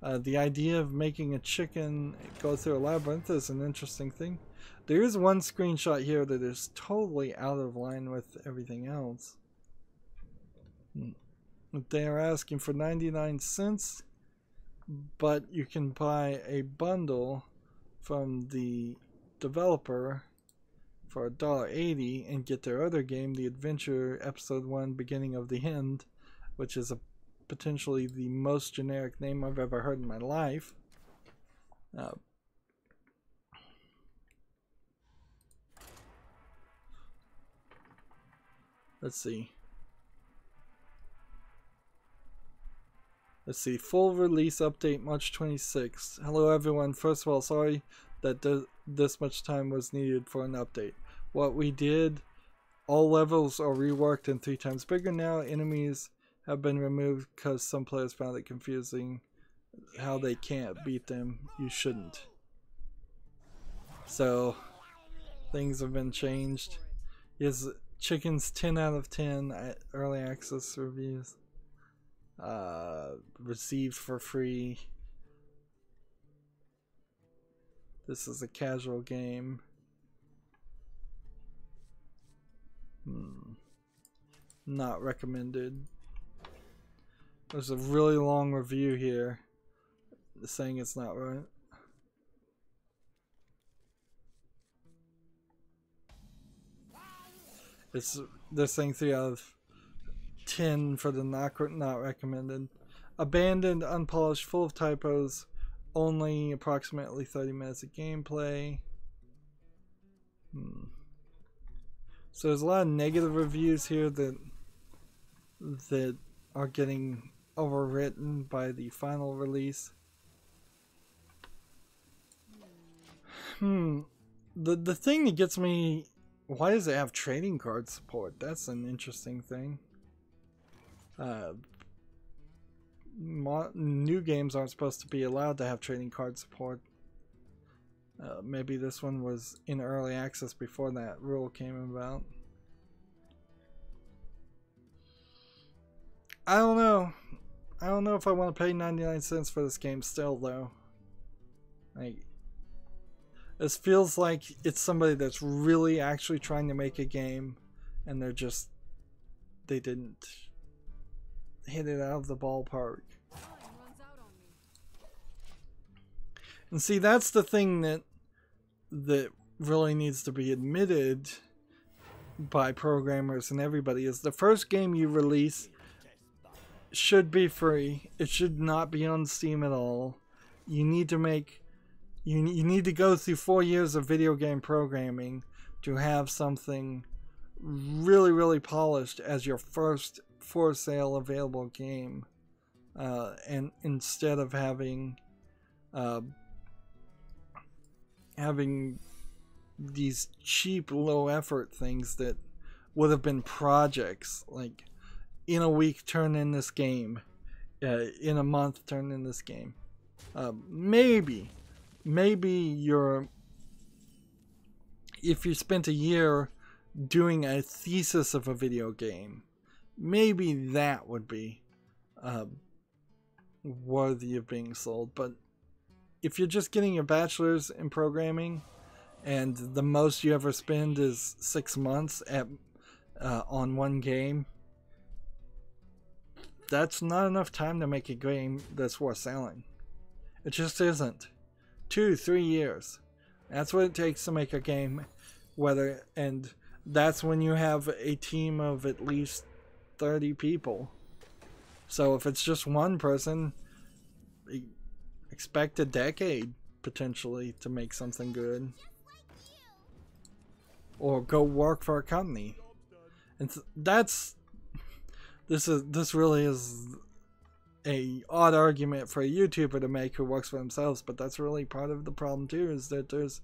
The idea of making a chicken go through a labyrinth is an interesting thing. There is one screenshot here that is totally out of line with everything else. They are asking for 99 cents, but you can buy a bundle from the developer for $1.80 and get their other game, The Adventure Episode 1 Beginning of the End, which is potentially the most generic name I've ever heard in my life. Let's see. Full release update March 26th. Hello everyone. First of all, sorry that this much time was needed for an update. What we did, all levels are reworked and 3 times bigger now. Enemies have been removed because some players found it confusing how they can't beat them. You shouldn't. So, things have been changed. Yes, Chicken's 10 out of 10 at early access reviews. Received for free. This is a casual game. Not recommended. There's a really long review here saying it's not right. They're saying 3 out of 10 for the not recommended. Abandoned, unpolished, full of typos, only approximately 30 minutes of gameplay. So there's a lot of negative reviews here that are getting overwritten by the final release. The thing that gets me, why does it have trading card support? That's an interesting thing. New games aren't supposed to be allowed to have trading card support. Maybe this one was in early access before that rule came about. I don't know. I don't know if I want to pay 99 cents for this game still, though. Like, this feels like it's somebody that's really actually trying to make a game, and they didn't hit it out of the ballpark. And see, that's the thing that really needs to be admitted by programmers and everybody, is the first game you release should be free. It should not be on Steam at all. You need to make you need to go through 4 years of video game programming to have something really, really polished as your first for sale available game, and instead of having these cheap, low effort things that would have been projects, like in a week turn in this game, in a month turn in this game. Maybe if you spent a year doing a thesis of a video game, maybe that would be worthy of being sold. But if you're just getting a bachelor's in programming and the most you ever spend is 6 months on one game, that's not enough time to make a game that's worth selling. It just isn't. 2-3 years. That's what it takes to make a game. And that's when you have a team of at least 30 people. So if it's just one person, expect a decade potentially to make something good, or go work for a company. And this really is a odd argument for a YouTuber to make who works for themselves, but that's really part of the problem too, is that there's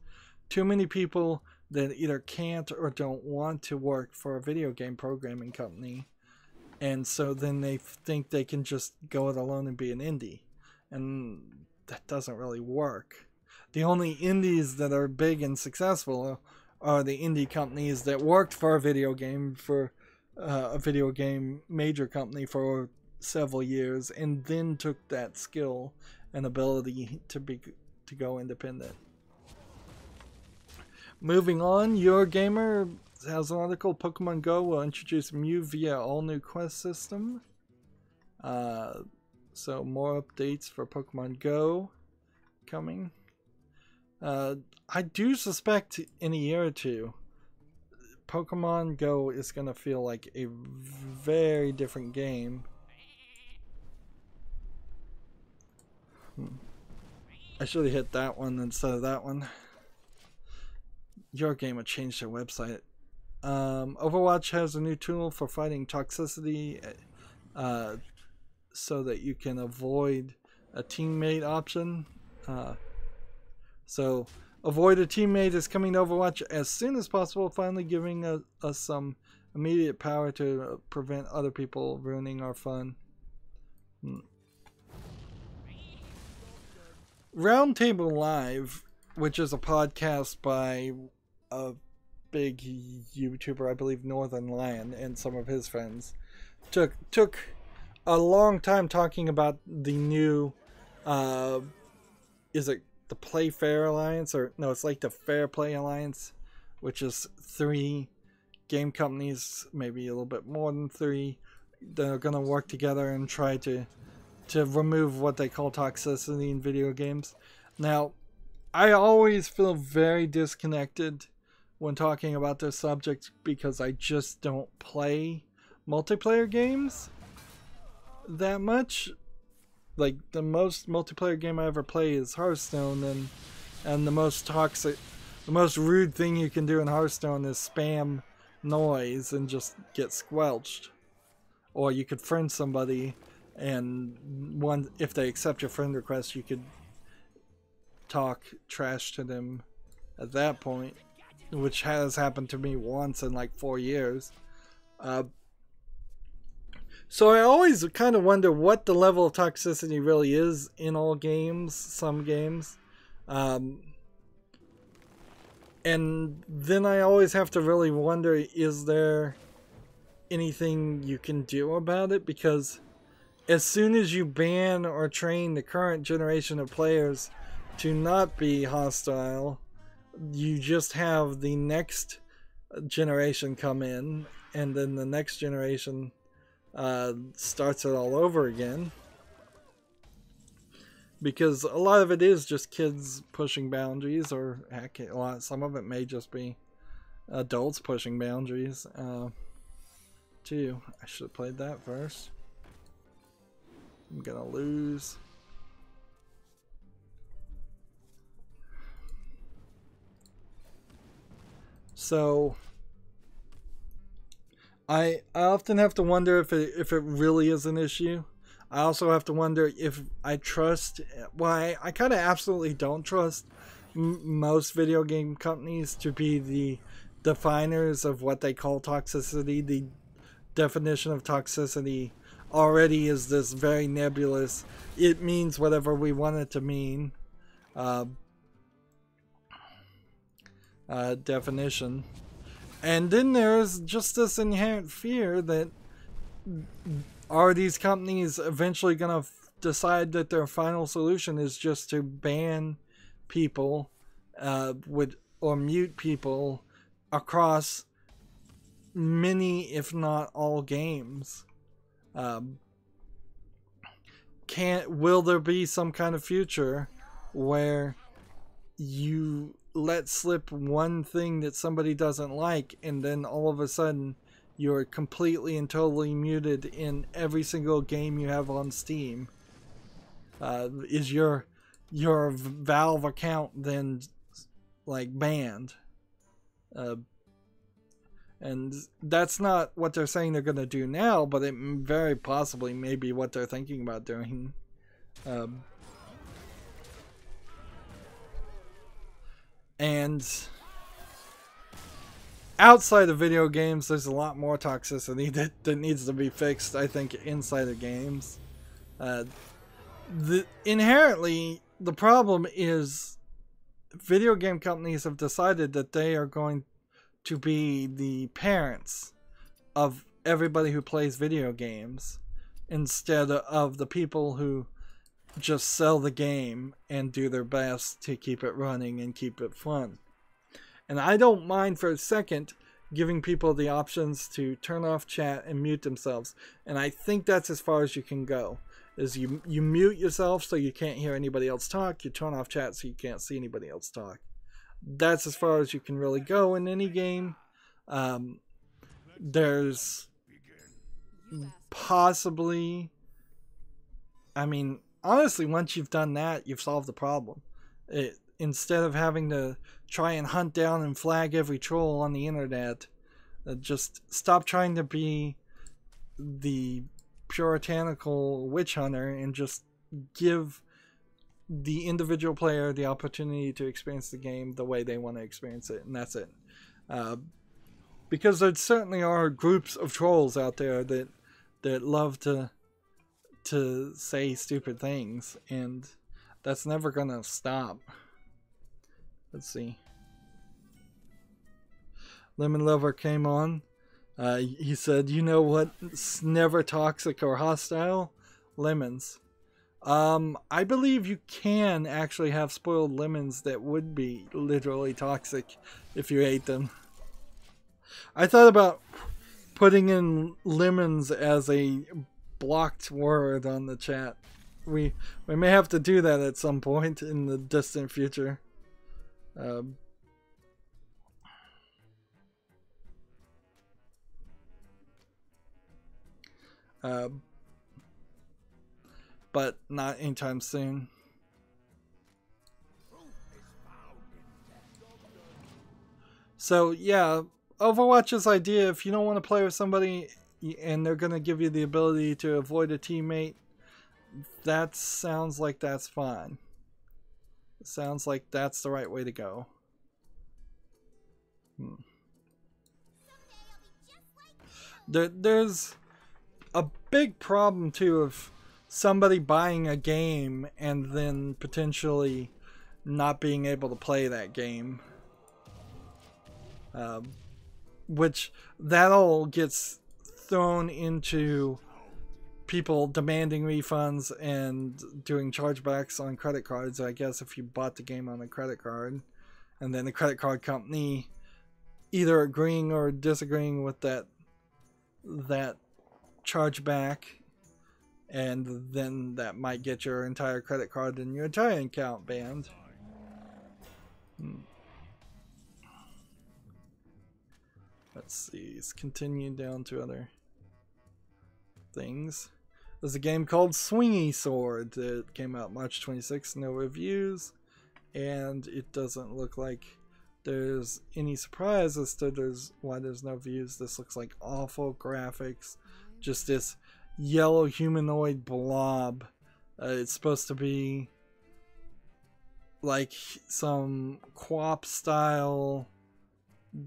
too many people that either can't or don't want to work for a video game programming company, and so then they think they can just go it alone and be an indie, and that doesn't really work. The only indies that are big and successful are the indie companies that worked for a video game major company for several years and then took that skill and ability to go independent. Moving on, Your Gamer has an article. Pokemon Go will introduce Mew via all-new quest system. So more updates for Pokemon Go coming. I do suspect in a year or two, Pokemon Go is going to feel like a very different game. I should have hit that one instead of that one. Your Gamer changed their website. Overwatch has a new tool for fighting toxicity, so that you can avoid a teammate option. So avoid a teammate is coming to Overwatch as soon as possible, finally giving us some immediate power to prevent other people ruining our fun. Roundtable Live, which is a podcast by a big YouTuber, I believe Northern Lion, and some of his friends, took a long time talking about the new, is it the Play Fair Alliance? Or no, it's like the Fair Play Alliance, which is 3 game companies, maybe a little bit more than 3, that are going to work together and try to remove what they call toxicity in video games. Now, I always feel very disconnected when talking about this subject because I just don't play multiplayer games that much. Like, the most multiplayer game I ever play is Hearthstone, and the most rude thing you can do in Hearthstone is spam noise and just get squelched. Or you could friend somebody, and if they accept your friend request, you could talk trash to them at that point, which has happened to me once in like 4 years. So I always kind of wonder what the level of toxicity really is in all games, some games. And then I always have to really wonder, is there anything you can do about it? Because as soon as you ban or train the current generation of players to not be hostile, you just have the next generation come in, and then the next generation starts it all over again. Because a lot of it is just kids pushing boundaries, or heck, some of it may just be adults pushing boundaries too. I should have played that first. I'm gonna lose. So I often have to wonder if it really is an issue. I also have to wonder if I trust. Well, I kind of absolutely don't trust most video game companies to be the definers of what they call toxicity. The definition of toxicity already is this very nebulous, it means whatever we want it to mean definition. And then there's just this inherent fear that, are these companies eventually going to decide that their final solution is just to ban people or mute people across many, if not all, games? Will there be some kind of future where you let slip one thing that somebody doesn't like, and then all of a sudden you're completely and totally muted in every single game you have on Steam? Is your Valve account then like banned? And that's not what they're saying they're going to do now, but it very possibly may be what they're thinking about doing. And outside of video games, there's a lot more toxicity that needs to be fixed, I think, inside of games. Inherently, the problem is video game companies have decided that they are going to be the parents of everybody who plays video games instead of the people who just sell the game and do their best to keep it running and keep it fun. And I don't mind for a second giving people the options to turn off chat and mute themselves. And I think that's as far as you can go. Is you mute yourself so you can't hear anybody else talk. You turn off chat so you can't see anybody else talk. That's as far as you can really go in any game. There's possibly... I mean, honestly, once you've done that, you've solved the problem. Instead of having to try and hunt down and flag every troll on the internet, just stop trying to be the puritanical witch hunter and just give the individual player the opportunity to experience the game the way they want to experience it, and that's it. Because there certainly are groups of trolls out there that love to say stupid things, and that's never gonna stop. Let's see. Lemon Lover came on. He said, "You know what's never toxic or hostile? Lemons." I believe you can actually have spoiled lemons that would be literally toxic if you ate them. I thought about putting in lemons as a blocked word on the chat. We may have to do that at some point in the distant future. But not anytime soon. So yeah, Overwatch's idea, if you don't want to play with somebody and they're going to give you the ability to avoid a teammate, that sounds like that's fine. It sounds like that's the right way to go. There's a big problem too of somebody buying a game and then potentially not being able to play that game. Which that all gets thrown into people demanding refunds and doing chargebacks on credit cards, I guess, if you bought the game on a credit card, and then the credit card company either agreeing or disagreeing with that chargeback, and then that might get your entire credit card and your entire account banned. Let's see, let's continue down to other things. There's a game called Swingy Sword that came out March 26th, no reviews, and it doesn't look like there's any surprise as to why there's no views. This looks like awful graphics, just this yellow humanoid blob. It's supposed to be like some co-op style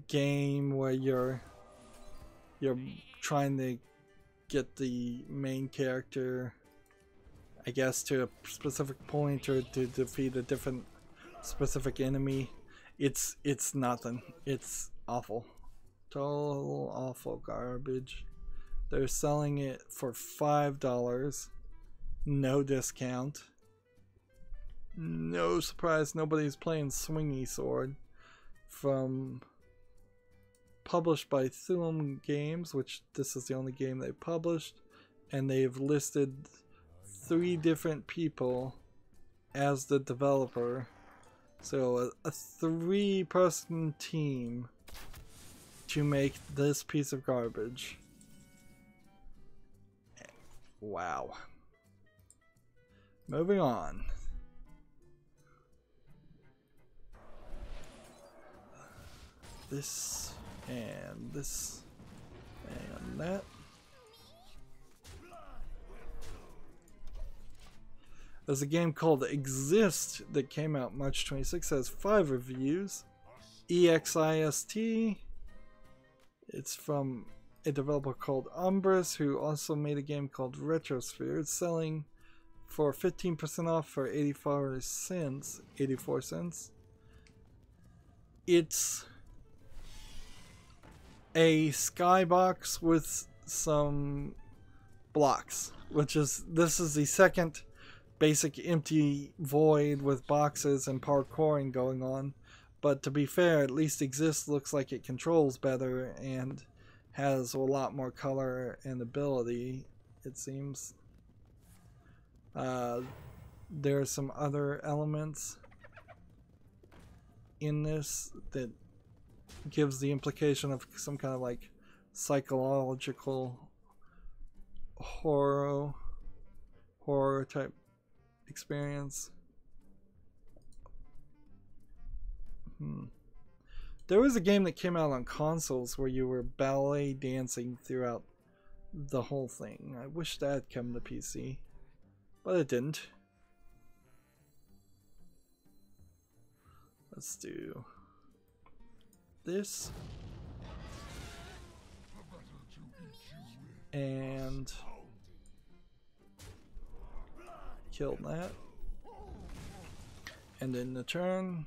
game where you're trying to get the main character, I guess, to a specific point or to defeat a different specific enemy. It's nothing. It's awful. Total awful garbage. They're selling it for $5. No discount. No surprise nobody's playing Swingy Sword. Published by Thuum Games, which this is the only game they published, and they've listed 3 different people as the developer. So a 3-person team to make this piece of garbage. Wow. Moving on. This and this and that. There's a game called Exist that came out March 26th, has 5 reviews. EXIST. It's from a developer called Umbrus, who also made a game called Retrosphere. It's selling for 15% off for 84 cents. 84 cents. It's a skybox with some blocks, this is the second basic empty void with boxes and parkouring going on. But to be fair, at least Exist looks like it controls better and has a lot more color and ability, it seems. There are some other elements in this that gives the implication of some kind of like psychological horror type experience. There was a game that came out on consoles where you were ballet dancing throughout the whole thing. I wish that had come to PC, but it didn't. Let's do this. And kill that. And then the turn.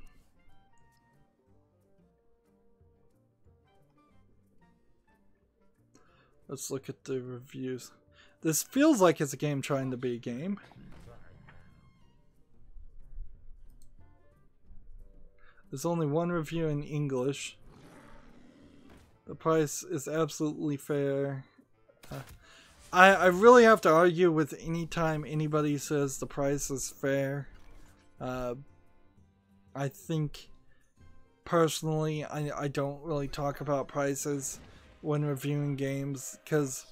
Let's look at the reviews. This feels like it's a game trying to be a game. There's only one review in English. The price is absolutely fair. I really have to argue with any time anybody says the price is fair. I think personally I don't really talk about prices when reviewing games, because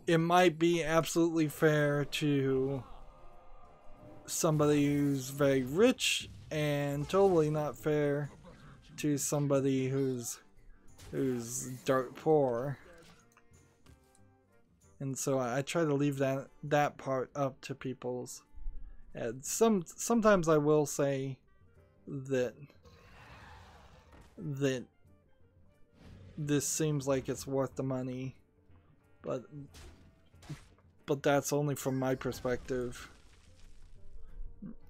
it might be absolutely fair to somebody who's very rich and totally not fair to somebody who's dirt poor. And so I try to leave that part up to people's heads. Sometimes I will say that this seems like it's worth the money, but that's only from my perspective.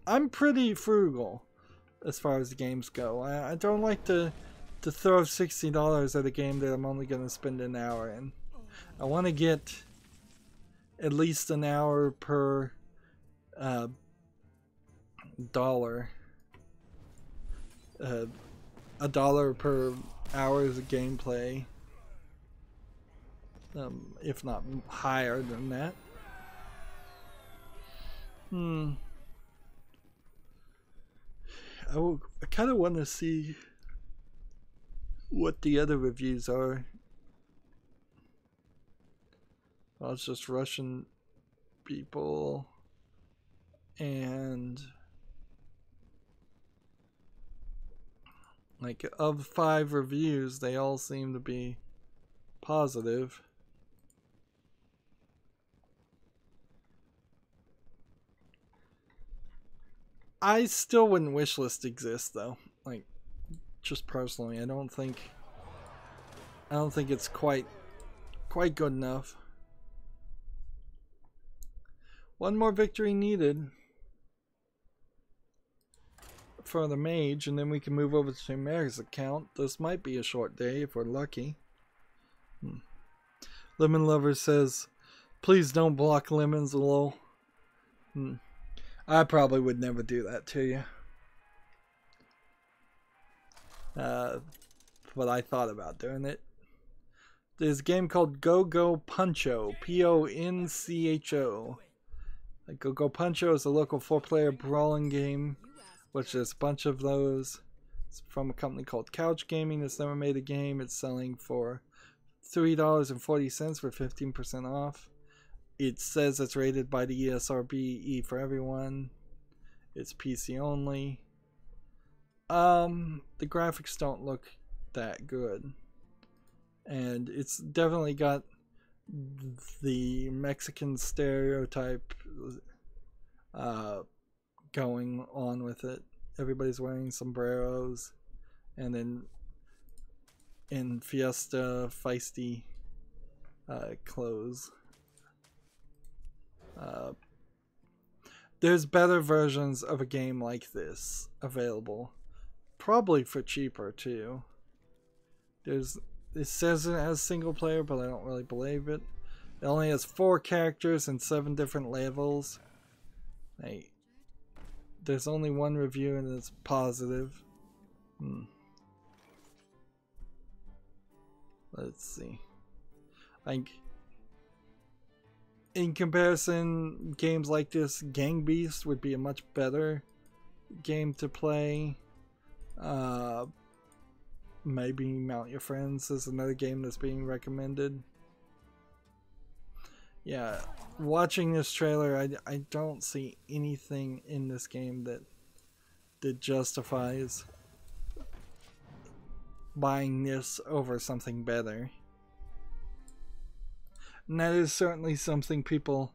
I'm pretty frugal as far as the games go. I don't like to throw $60 at a game that I'm only going to spend an hour in. I want to get at least an hour per dollar. $1 per hour of gameplay. If not higher than that. I kind of want to see what the other reviews are. Well, it's just Russian people, and like of 5 reviews, they all seem to be positive. I still wouldn't wishlist Exist though. Like, just personally, I don't think it's quite good enough. One more victory needed for the mage, and then we can move over to Mary's account. This might be a short day if we're lucky. Lemon Lover says, please don't block lemons, lol. I probably would never do that to you. But I thought about doing it. There's a game called Go Go Puncho. P-O-N-C-H-O. Go Go Puncho is a local 4-player brawling game, which there's a bunch of those. It's from a company called Couch Gaming that's never made a game. It's selling for $3.40 for 15% off. It says it's rated by the ESRB E for everyone. It's PC only. The graphics don't look that good. And it's definitely got the Mexican stereotype going on with it. Everybody's wearing sombreros, and then in fiesta, feisty clothes. there's better versions of a game like this available. Probably for cheaper too. It says it has single player, but I don't really believe it. It only has 4 characters and 7 different levels. There's only one review and it's positive. Let's see. Like, in comparison, games like this, Gang Beast would be a much better game to play. Maybe Mount Your Friends is another game that's being recommended. Yeah, watching this trailer, I don't see anything in this game that justifies buying this over something better. And that is certainly something people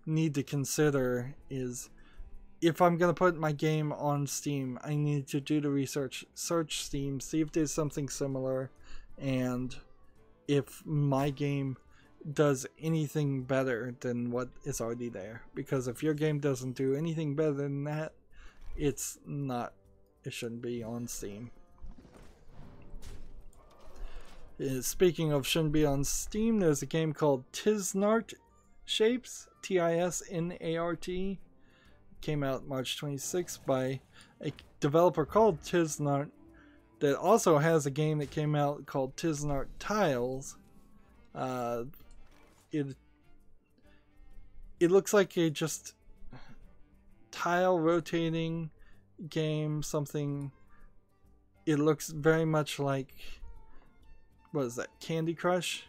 need to consider, is if I'm going to put my game on Steam, I need to do the research, search Steam, see if there's something similar, and if my game does anything better than what is already there. Because if your game doesn't do anything better than that, it shouldn't be on Steam. Speaking of shouldn't be on Steam, there's a game called Tisnart Shapes, Tisnart. Came out March 26th by a developer called Tisnart, that also has a game that came out called Tisnart Tiles. It looks like a just tile rotating game, something. It looks very much like, what is that, Candy Crush?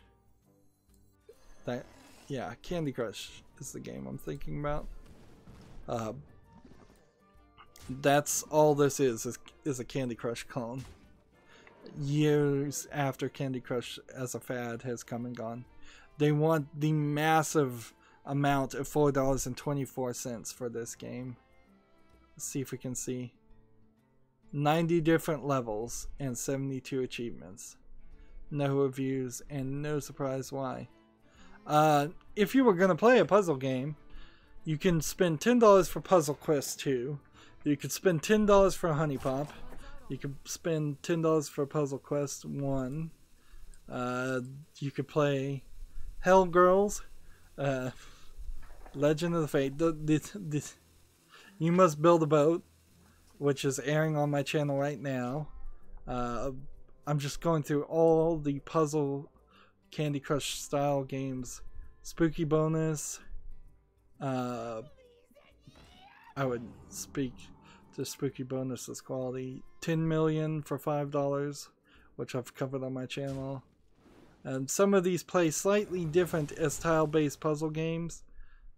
Yeah, Candy Crush is the game I'm thinking about. That's all this is a Candy Crush clone. Years after Candy Crush as a fad has come and gone. They want the massive amount of $4.24 for this game. Let's see if we can see. 90 different levels and 72 achievements. No reviews and no surprise why. If you were going to play a puzzle game, you can spend $10 for Puzzle Quest 2. You could spend $10 for Honey Pop. You could spend $10 for Puzzle Quest 1. You could play Hell Girls, Legend of the Fate. You Must Build a Boat, which is airing on my channel right now. I'm just going through all the puzzle Candy Crush style games. Spooky Bonus. I would speak to Spooky Bonus's quality. 10 Million for $5, which I've covered on my channel. Some of these play slightly different as tile-based puzzle games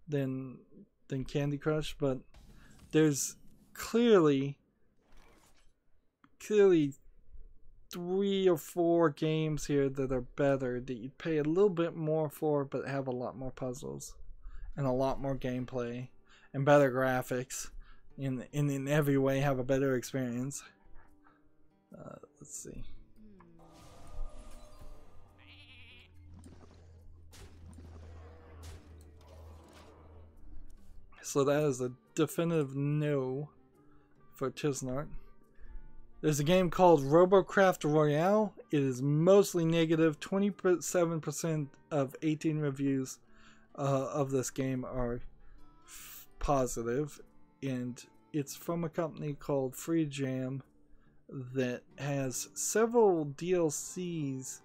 than Candy Crush, but there's clearly 3 or 4 games here that are better, that you'd pay a little bit more for, but have a lot more puzzles and a lot more gameplay and better graphics, and in every way have a better experience. Let's see. So that is a definitive no for Tisnart. There's a game called Robocraft Royale. It is mostly negative. 27% of 18 reviews of this game are positive, and it's from a company called Free Jam that has several DLCs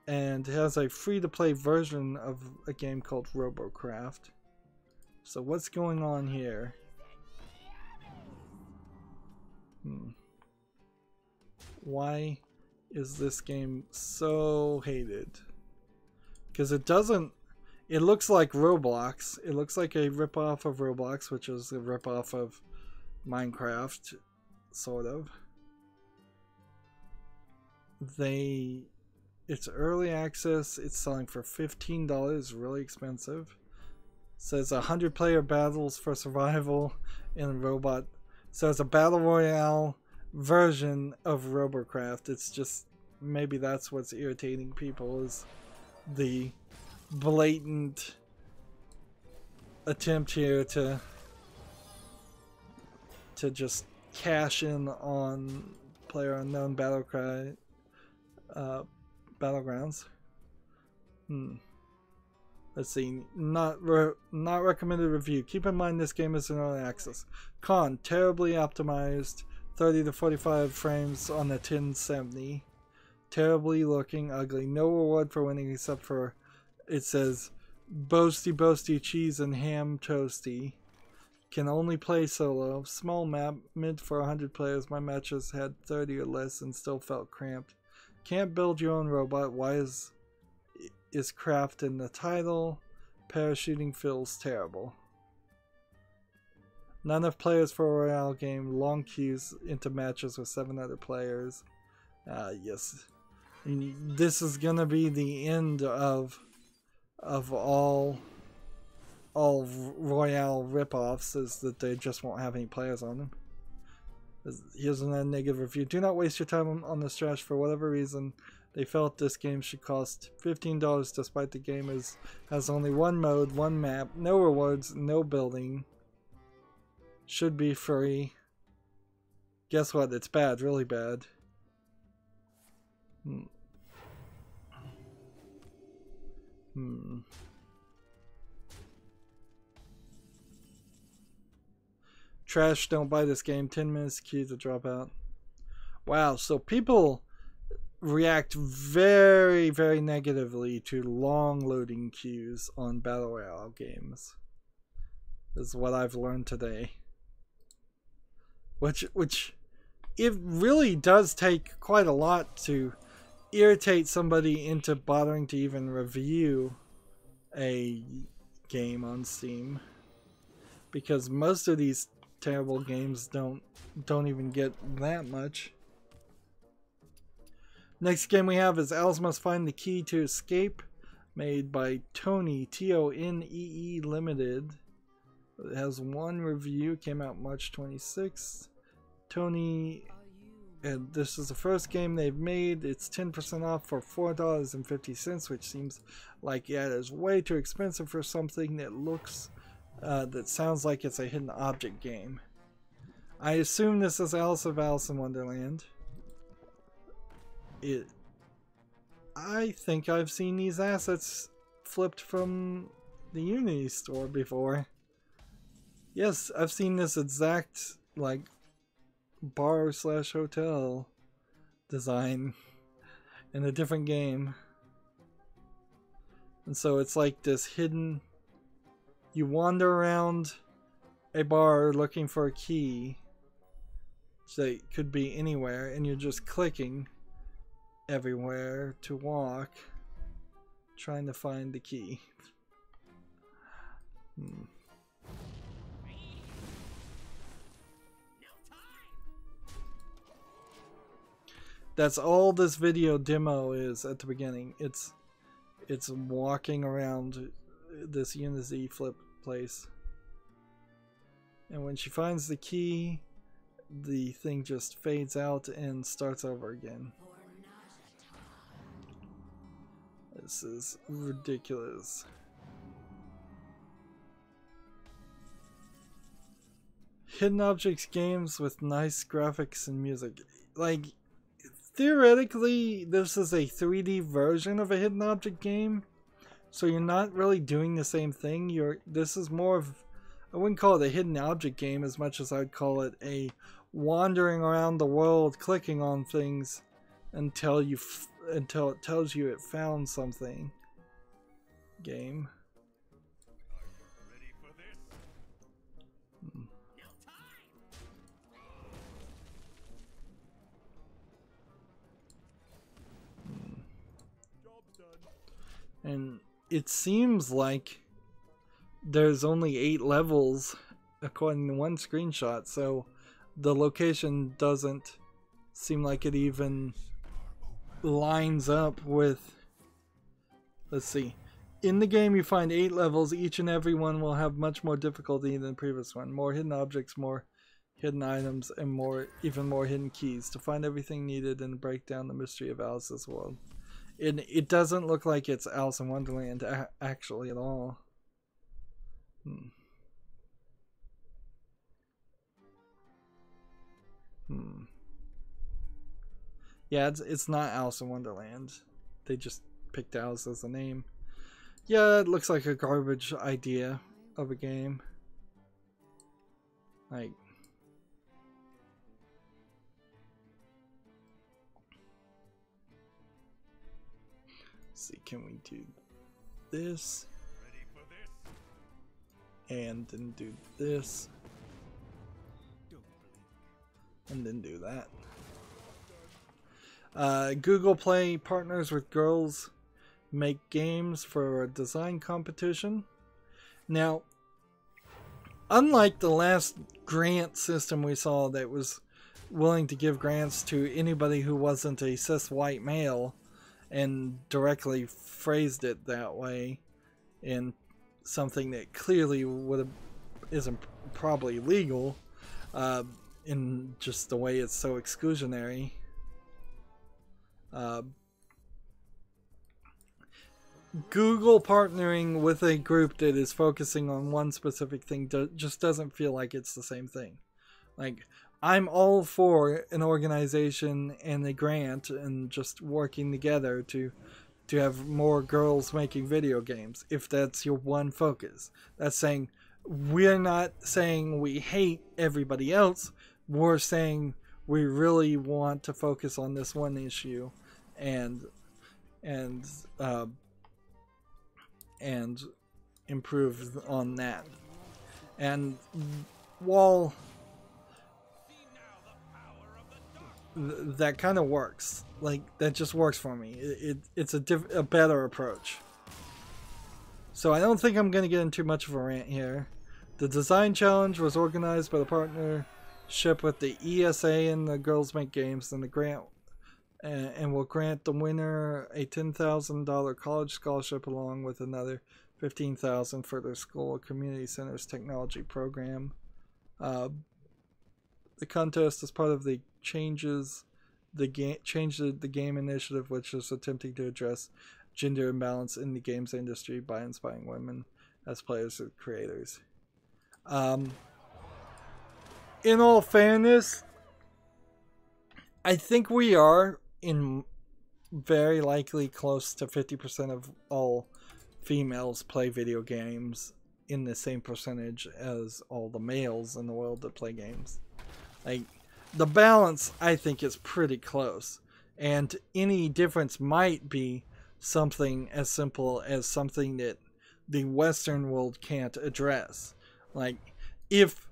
and has a free-to-play version of a game called Robocraft. So what's going on here? Why is this game so hated? Because it looks like Roblox. It looks like a ripoff of Roblox, which is a ripoff of Minecraft, sort of. It's early access. It's selling for $15, really expensive. It says 100 player battles for survival in a robot. So it's a battle royale version of Robocraft. It's just, maybe that's what's irritating people, is the blatant attempt here to to just cash in on PlayerUnknown Battlegrounds. Let's see. Not recommended review. Keep in mind this game is in early access. Con, terribly optimized, 30 to 45 frames on the 1070. Terribly looking, ugly. No reward for winning except for, it says, boasty cheese and ham toasty. Can only play solo. Small map, mid for 100 players. My matches had 30 or less and still felt cramped. Can't build your own robot. Why is craft in the title? Parachuting feels terrible. Not enough players for a royale game. Long queues into matches with 7 other players. Yes. This is gonna be the end of all royale ripoffs, is that they just won't have any players on them. Here's another negative review. Do not waste your time on this trash. For whatever reason, they felt this game should cost $15 despite the game has only one mode, one map, no rewards, no building. Should be free. Guess what? It's bad, really bad. Trash, don't buy this game. 10 minutes queue to drop out. Wow, so people react very, very negatively to long loading queues on Battle Royale games. This is what I've learned today. Which it really does take quite a lot to irritate somebody into bothering to even review a game on Steam, because most of these terrible games don't even get that much. Next game we have is Alice Must Find the Key to Escape, made by Tony, T-O-N-E-E Limited. It has one review, came out March 26th. Tony, and this is the first game they've made. It's 10% off for $4.50, which seems like, yeah, it is way too expensive for something that looks, that sounds like it's a hidden object game. I assume this is Alice in Wonderland. I think I've seen these assets flipped from the Unity store before. Yes, I've seen this exact, like, bar/hotel design in a different game. And so it's like this hidden, you wander around a bar looking for a key, so it could be anywhere, and you're just clicking everywhere to walk, trying to find the key. That's all this video demo is at the beginning. It's walking around this Unity flip place. And when she finds the key, the thing just fades out and starts over again. This is ridiculous. Hidden objects games with nice graphics and music. Like, theoretically, this is a 3D version of a hidden object game, so you're not really doing the same thing. This is more of, I wouldn't call it a hidden object game as much as I'd call it a wandering around the world clicking on things until it tells you it found something game. And it seems like there's only 8 levels according to one screenshot, so the location doesn't seem like it even lines up with, let's see, in the game you find 8 levels. Each and every one will have much more difficulty than the previous one. More hidden objects, more hidden items, and even more hidden keys to find everything needed and break down the mystery of Alice's world. It doesn't look like it's Alice in Wonderland actually at all. Yeah, it's not Alice in Wonderland. They just picked Alice as a name. Yeah, it looks like a garbage idea of a game. Like, let's see, can we do this? And then do this. And then do that. Google Play partners with Girls Make Games for a design competition. Now, unlike the last grant system we saw that was willing to give grants to anybody who wasn't a cis white male and directly phrased it that way in something that clearly isn't probably legal, in just the way it's so exclusionary. Google partnering with a group that is focusing on one specific thing just doesn't feel like it's the same thing. Like, I'm all for an organization and a grant and just working together to have more girls making video games, if that's your one focus. That's saying, we're not saying we hate everybody else, we're saying we really want to focus on this one issue and improve on that. And while that kind of works, like, that just works for me, it's a better approach. So I don't think I'm going to get into too much of a rant here. The design challenge was organized by the partnership with the ESA and the Girls Make Games, and the grant and will grant the winner a $10,000 college scholarship along with another $15,000 for their school or community center's technology program. The contest is part of the Change the Game initiative, which is attempting to address gender imbalance in the games industry by inspiring women as players and creators. In all fairness, I think we are in very likely close to 50% of all females play video games, in the same percentage as all the males in the world that play games. Like, the balance, I think, is pretty close, and any difference might be something as simple as something that the Western world can't address. Like, if,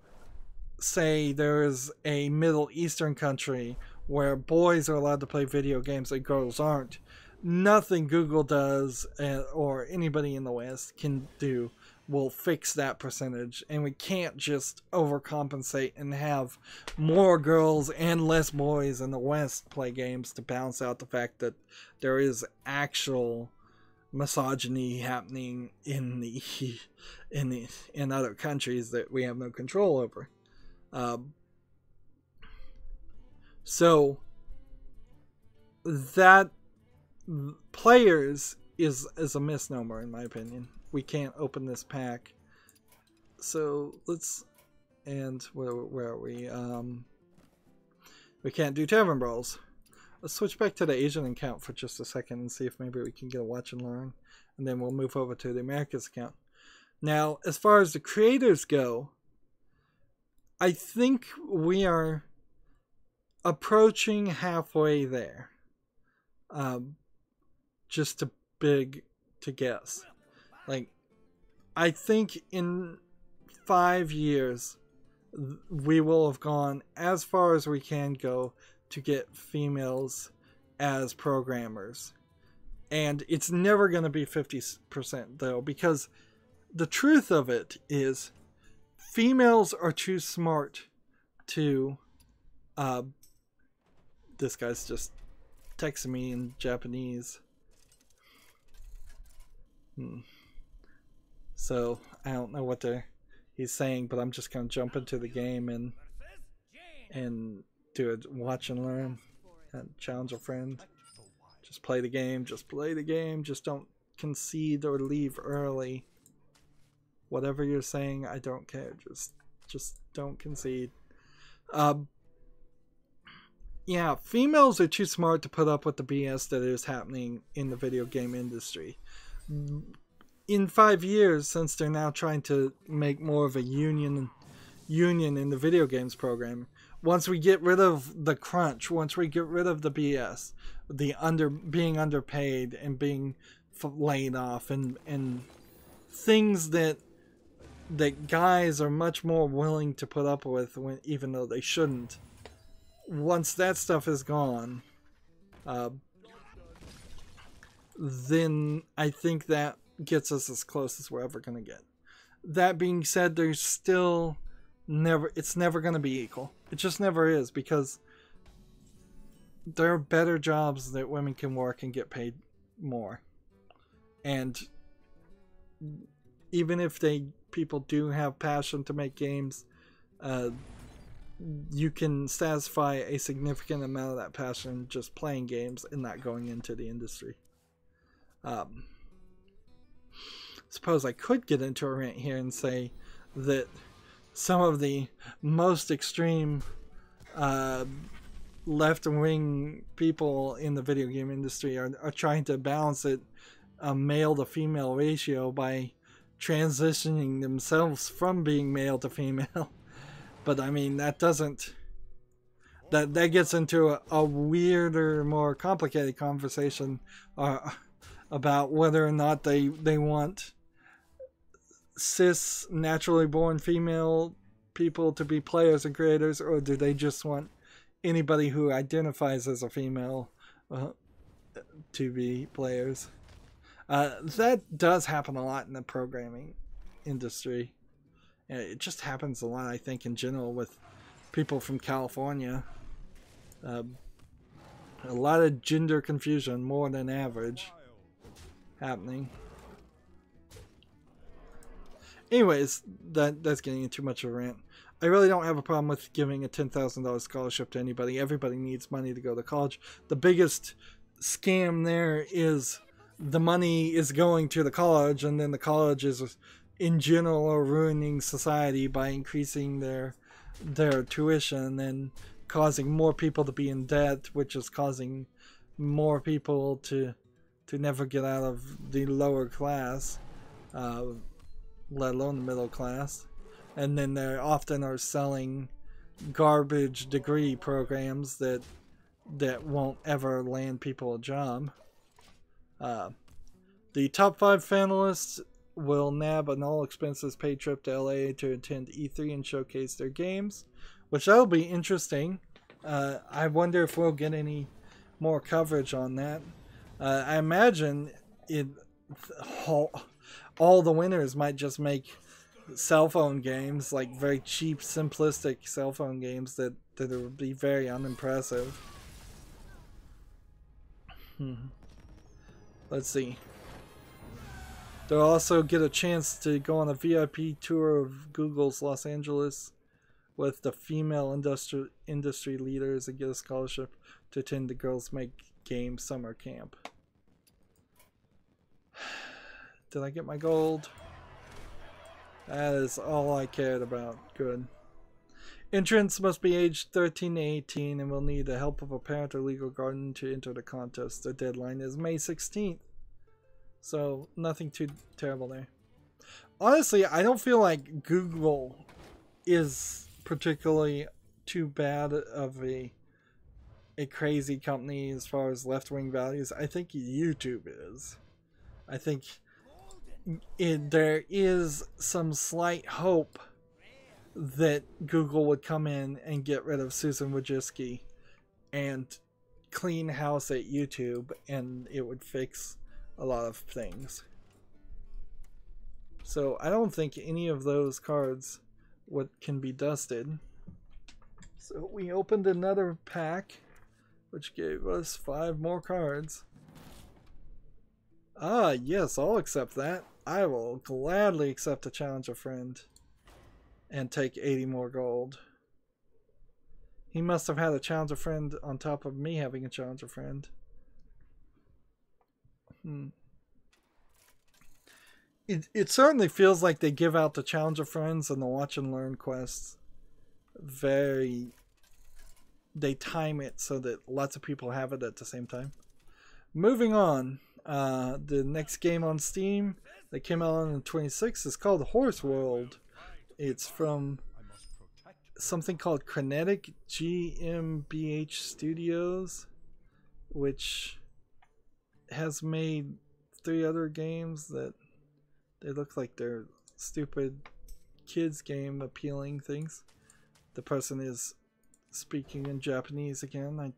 say, there is a Middle Eastern country where boys are allowed to play video games and girls aren't, nothing Google does or anybody in the West can do will fix that percentage, and we can't just overcompensate and have more girls and less boys in the West play games to balance out the fact that there is actual misogyny happening in other countries that we have no control over. So that players is a misnomer, in my opinion. We can't open this pack. So let's, and where are we? We can't do Tavern Brawls. Let's switch back to the Asian account for just a second and see if maybe we can get a watch and learn, and then we'll move over to the Americas account. Now, as far as the creators go, I think we are approaching halfway there. Just to guess. Like, I think in 5 years we will have gone as far as we can go to get females as programmers. And it's never going to be 50% though, because the truth of it is females are too smart to this guy's just texting me in Japanese. So I don't know what he's saying, but I'm just gonna jump into the game and do a watch and learn and challenge a friend. Just play the game. Just play the game. Just don't concede or leave early. Whatever you're saying, I don't care. Just don't concede. yeah, females are too smart to put up with the BS that is happening in the video game industry. In 5 years, since they're now trying to make more of a union in the video games program, once we get rid of the crunch, once we get rid of the BS, the being underpaid and being laid off, and things that guys are much more willing to put up with, even though they shouldn't. Once that stuff is gone, then I think that gets us as close as we're ever going to get. That being said, there's still it's never going to be equal. It just never is, because there are better jobs that women can work and get paid more. And even if people do have passion to make games, you can satisfy a significant amount of that passion just playing games and not going into the industry. Suppose I could get into a rant here and say that some of the most extreme left-wing people in the video game industry are trying to balance it, a male to female ratio, by transitioning themselves from being male to female. But I mean, that doesn't, that gets into a weirder, more complicated conversation about whether or not they want cis, naturally born female people to be players and creators, or do they just want anybody who identifies as a female to be players. That does happen a lot in the programming industry. It just happens a lot, I think, in general with people from California. A lot of gender confusion, more than average, happening. Anyways, that's getting into too much of a rant. I really don't have a problem with giving a $10,000 scholarship to anybody. Everybody needs money to go to college. The biggest scam there is the money is going to the college, and then the college is, in general, ruining society by increasing their tuition and causing more people to be in debt, which is causing more people to never get out of the lower class, let alone the middle class. And then they often are selling garbage degree programs that won't ever land people a job. The top 5 finalists will nab an all-expenses paid trip to LA to attend E3 and showcase their games, which that'll be interesting. I wonder if we'll get any more coverage on that. I imagine all the winners might just make cell phone games, like very cheap, simplistic cell phone games that would be very unimpressive. Let's see. They'll also get a chance to go on a VIP tour of Google's Los Angeles with the female industry leaders and get a scholarship to attend the Girls Make Games summer camp. Did I get my gold? That is all I cared about. Good. Entrants must be aged 13 to 18 and will need the help of a parent or legal guardian to enter the contest. The deadline is May 16th. So, nothing too terrible there. Honestly, I don't feel like Google is particularly too bad of a crazy company as far as left-wing values. I think YouTube is. I think there is some slight hope that Google would come in and get rid of Susan Wojcicki and clean house at YouTube, and it would fix a lot of things. So I don't think any of those cards can be dusted. So we opened another pack, which gave us 5 more cards. Ah, yes, I'll accept that. I will gladly accept a challenge a friend and take 80 more gold. He must have had a challenge a friend on top of me having a challenge a friend. It certainly feels like they give out the challenge of friends and the watch and learn quests very they time it so that lots of people have it at the same time. Moving on, the next game on Steam that came out on the 26th is called Horse World. It's from something called Kinetic GmbH Studios, which has made 3 other games that they look like they're stupid kids game appealing things. The person is speaking in Japanese again. I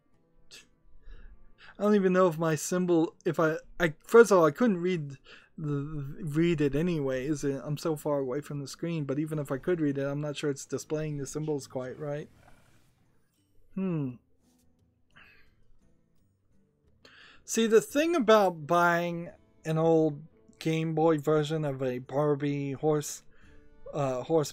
don't even know if my symbol, if I first of all, I couldn't read it anyways. I'm so far away from the screen, but even if I could read it, I'm not sure it's displaying the symbols quite right. See, the thing about buying an old Game Boy version of a Barbie horse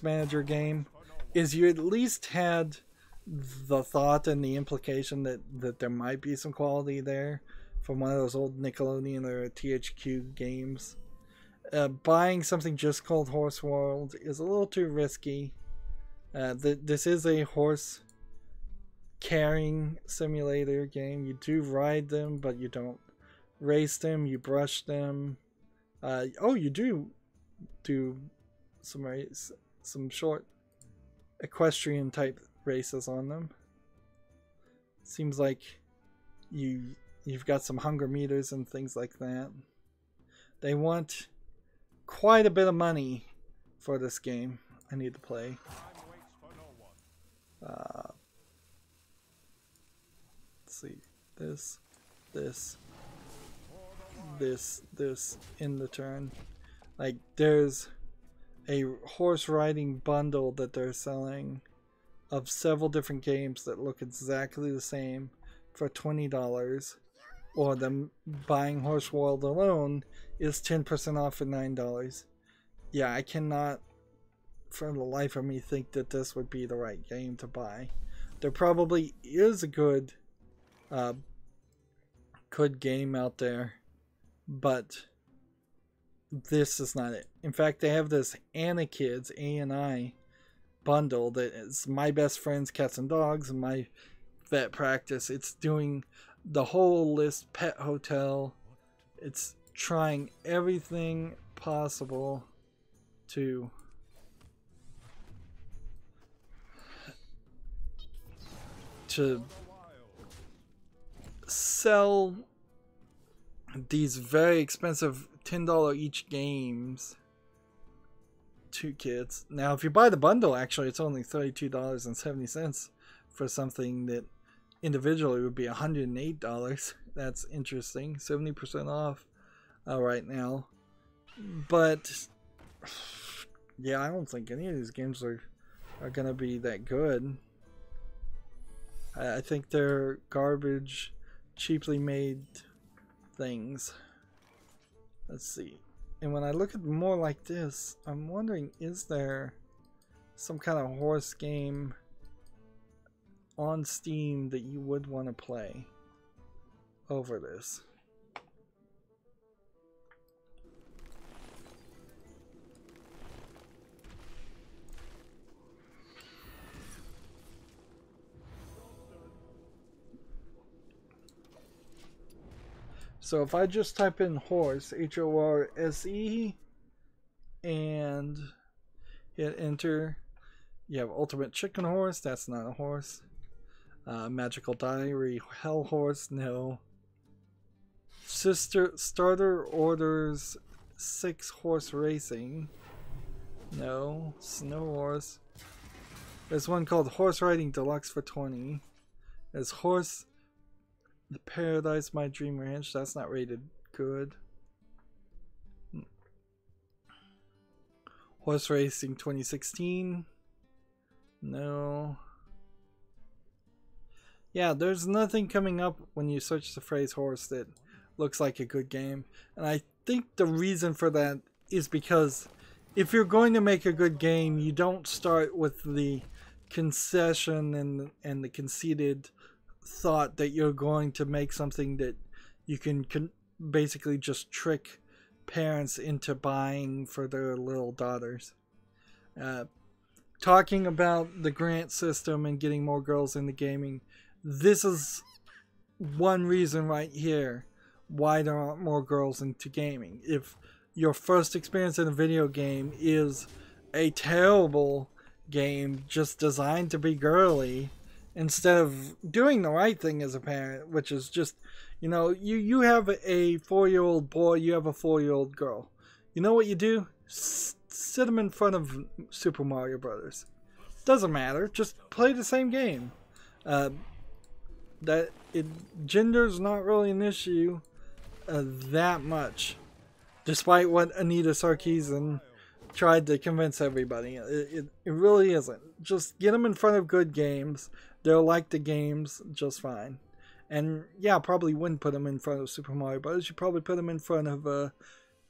manager game is you at least had the thought and the implication that there might be some quality there from one of those old Nickelodeon or THQ games. Buying something just called Horse World is a little too risky. This is a horse carrying simulator game. You do ride them, but you don't race them. You brush them. You do some short equestrian type races on them. Seems like you've got some hunger meters and things like that. They want quite a bit of money for this game. I need to play. Let's see, this in the turn. Like, there's a horse riding bundle that they're selling of several different games that look exactly the same for $20, or them buying Horse World alone is 10% off for $9. Yeah, I cannot for the life of me think that this would be the right game to buy. There probably is a good game out there, but this is not it. In fact, they have this Anna Kids ANI bundle that is My Best Friends Cats and Dogs and My Vet Practice. It's doing the whole list, Pet Hotel. It's trying everything possible to sell these very expensive $10 each games to kids. Now, if you buy the bundle, actually, it's only $32.70 for something that individually would be $108. That's interesting. 70% off right now. But yeah, I don't think any of these games are gonna be that good. I think they're garbage, cheaply made things. Let's see. And when I look at more like this, I'm wondering, is there some kind of horse game on Steam that you would want to play over this? So if I just type in horse, HORSE, and hit enter, you have Ultimate Chicken Horse. That's not a horse. Magical Diary Hell Horse, no. Starter Orders 6 Horse Racing, no. Snow Horse. There's one called Horse Riding Deluxe for $20. There's Horse The Paradise My Dream Ranch. That's not rated good. Horse Racing 2016. No. Yeah, there's nothing coming up when you search the phrase horse that looks like a good game. And I think the reason for that is because if you're going to make a good game, you don't start with the concession and the conceited thought that you're going to make something that you can basically just trick parents into buying for their little daughters. Talking about the grant system and getting more girls into gaming, this is one reason right here why there aren't more girls into gaming. If your first experience in a video game is a terrible game just designed to be girly, instead of doing the right thing as a parent, which is just, you know, you have a 4-year-old boy, you have a 4-year-old girl. You know what you do? Sit them in front of Super Mario Brothers. Doesn't matter, just play the same game. Gender's not really an issue that much, despite what Anita Sarkeesian tried to convince everybody. It really isn't. Just get them in front of good games. They'll like the games just fine. And yeah, probably wouldn't put them in front of Super Mario Bros. You probably put them in front of a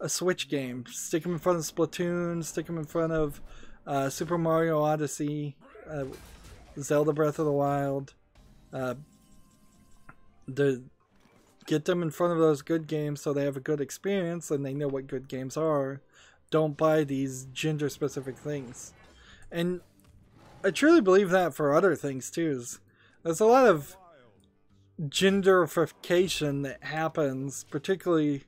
Switch game. Stick them in front of Splatoon. Stick them in front of Super Mario Odyssey, Zelda Breath of the Wild. Get them in front of those good games so they have a good experience and they know what good games are. Don't buy these gender-specific things. And I truly believe that for other things too. There's a lot of genderification that happens, particularly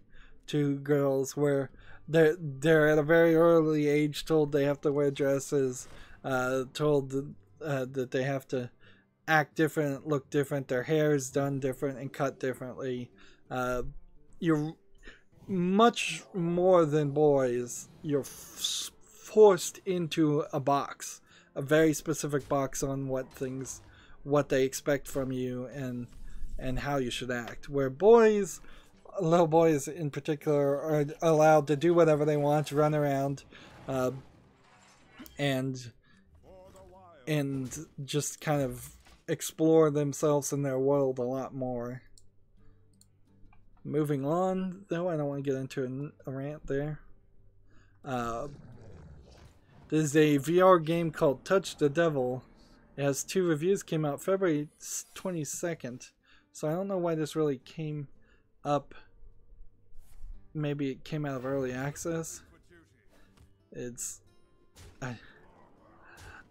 to girls, where they're at a very early age told they have to wear dresses, told that they have to act different, look different, their hair is done different and cut differently. You're much more than boys. You're forced into a box, a very specific box on what they expect from you and how you should act. Where boys, little boys in particular, are allowed to do whatever they want, to run around, and just kind of explore themselves in their world a lot more. Moving on, though, I don't want to get into a rant there. There's a VR game called Touch the Devil. It has 2 reviews, came out February 22nd. So I don't know why this really came up. Maybe it came out of early access. I'm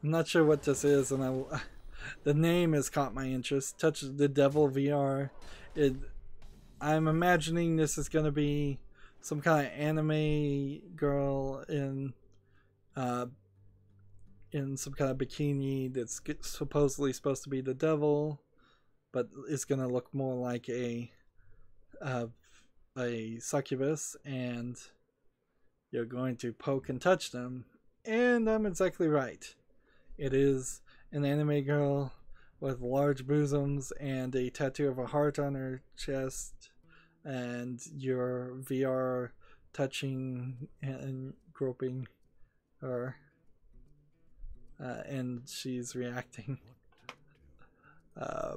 not sure what this is, and the name has caught my interest. Touch the Devil VR. I'm imagining this is going to be some kind of anime girl in some kind of bikini that's supposedly supposed to be the devil, but it's going to look more like a succubus, and you're going to poke and touch them. And I'm exactly right. It is an anime girl with large bosoms and a tattoo of a heart on her chest, and your VR touching and groping her, and she's reacting. I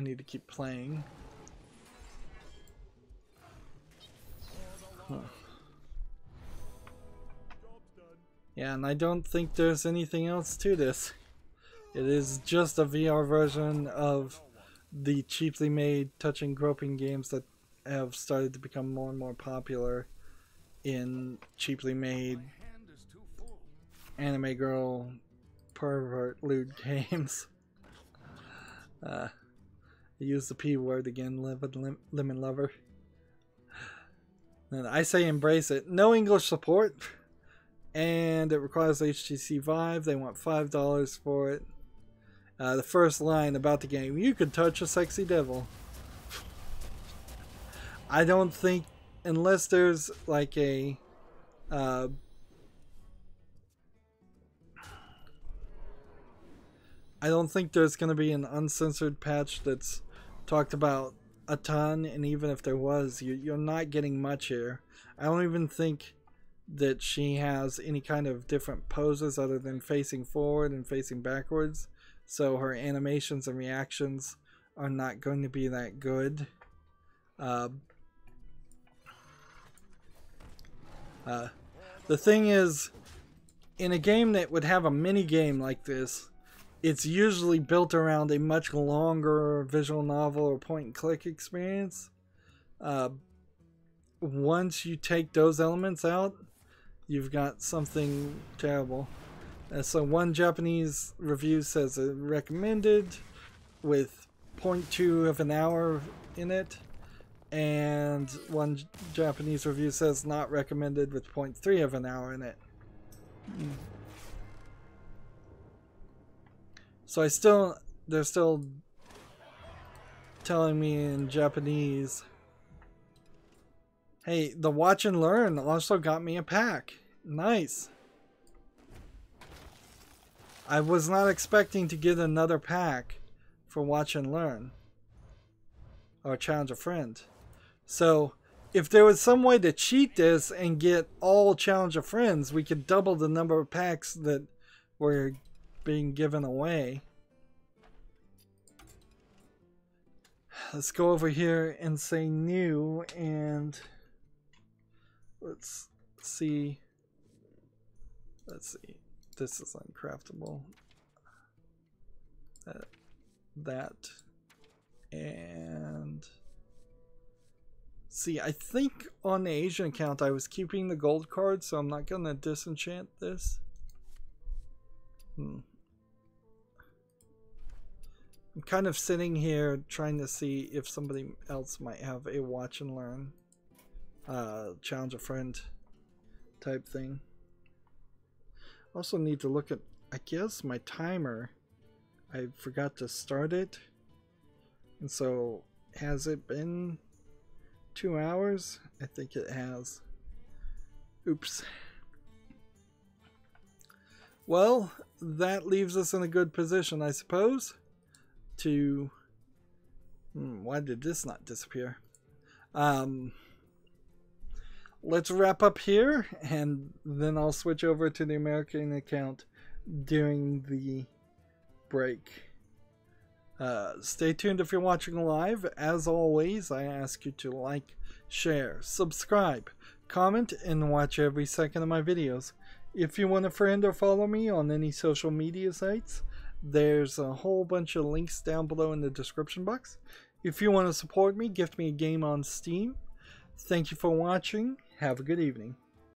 need to keep playing. Huh. Yeah, and I don't think there's anything else to this. It is just a VR version of the cheaply made touching groping games that have started to become more and more popular in cheaply made anime girl pervert lewd games. Use the P word again, lemon lover. And I say embrace it. No English support, and it requires HTC Vive. They want $5 for it. The first line about the game: you could touch a sexy devil. I don't think, unless there's like a I don't think there's going to be an uncensored patch that's talked about a ton, and even if there was, you're not getting much here. I don't even think that she has any kind of different poses other than facing forward and facing backwards, so her animations and reactions are not going to be that good. The thing is, in a game that would have a mini game like this, it's usually built around a much longer visual novel or point and click experience. Once you take those elements out, you've got something terrible. So one Japanese review says recommended with 0.2 of an hour in it, and one Japanese review says not recommended with 0.3 of an hour in it. So they're still telling me in Japanese, hey, the Watch and Learn also got me a pack. Nice. I was not expecting to get another pack for Watch and Learn. Or Challenge a Friend. So, if there was some way to cheat this and get all Challenge a Friends, we could double the number of packs that were being given away. Let's go over here and say new, and let's see. This is uncraftable. That. And see, I think on the Asian account I was keeping the gold card, so I'm not gonna disenchant this. I'm kind of sitting here trying to see if somebody else might have a Watch and Learn Challenge a Friend type thing. Also need to look at, I guess, my timer. I forgot to start it. And so, has it been 2 hours? I think it has. Oops. Well, that leaves us in a good position, I suppose, to... why did this not disappear? Let's wrap up here, and then I'll switch over to the American account during the break. Stay tuned if you're watching live. As always, I ask you to like, share, subscribe, comment, and watch every second of my videos. If you want to friend or follow me on any social media sites, there's a whole bunch of links down below in the description box. If you want to support me, gift me a game on Steam. Thank you for watching. Have a good evening.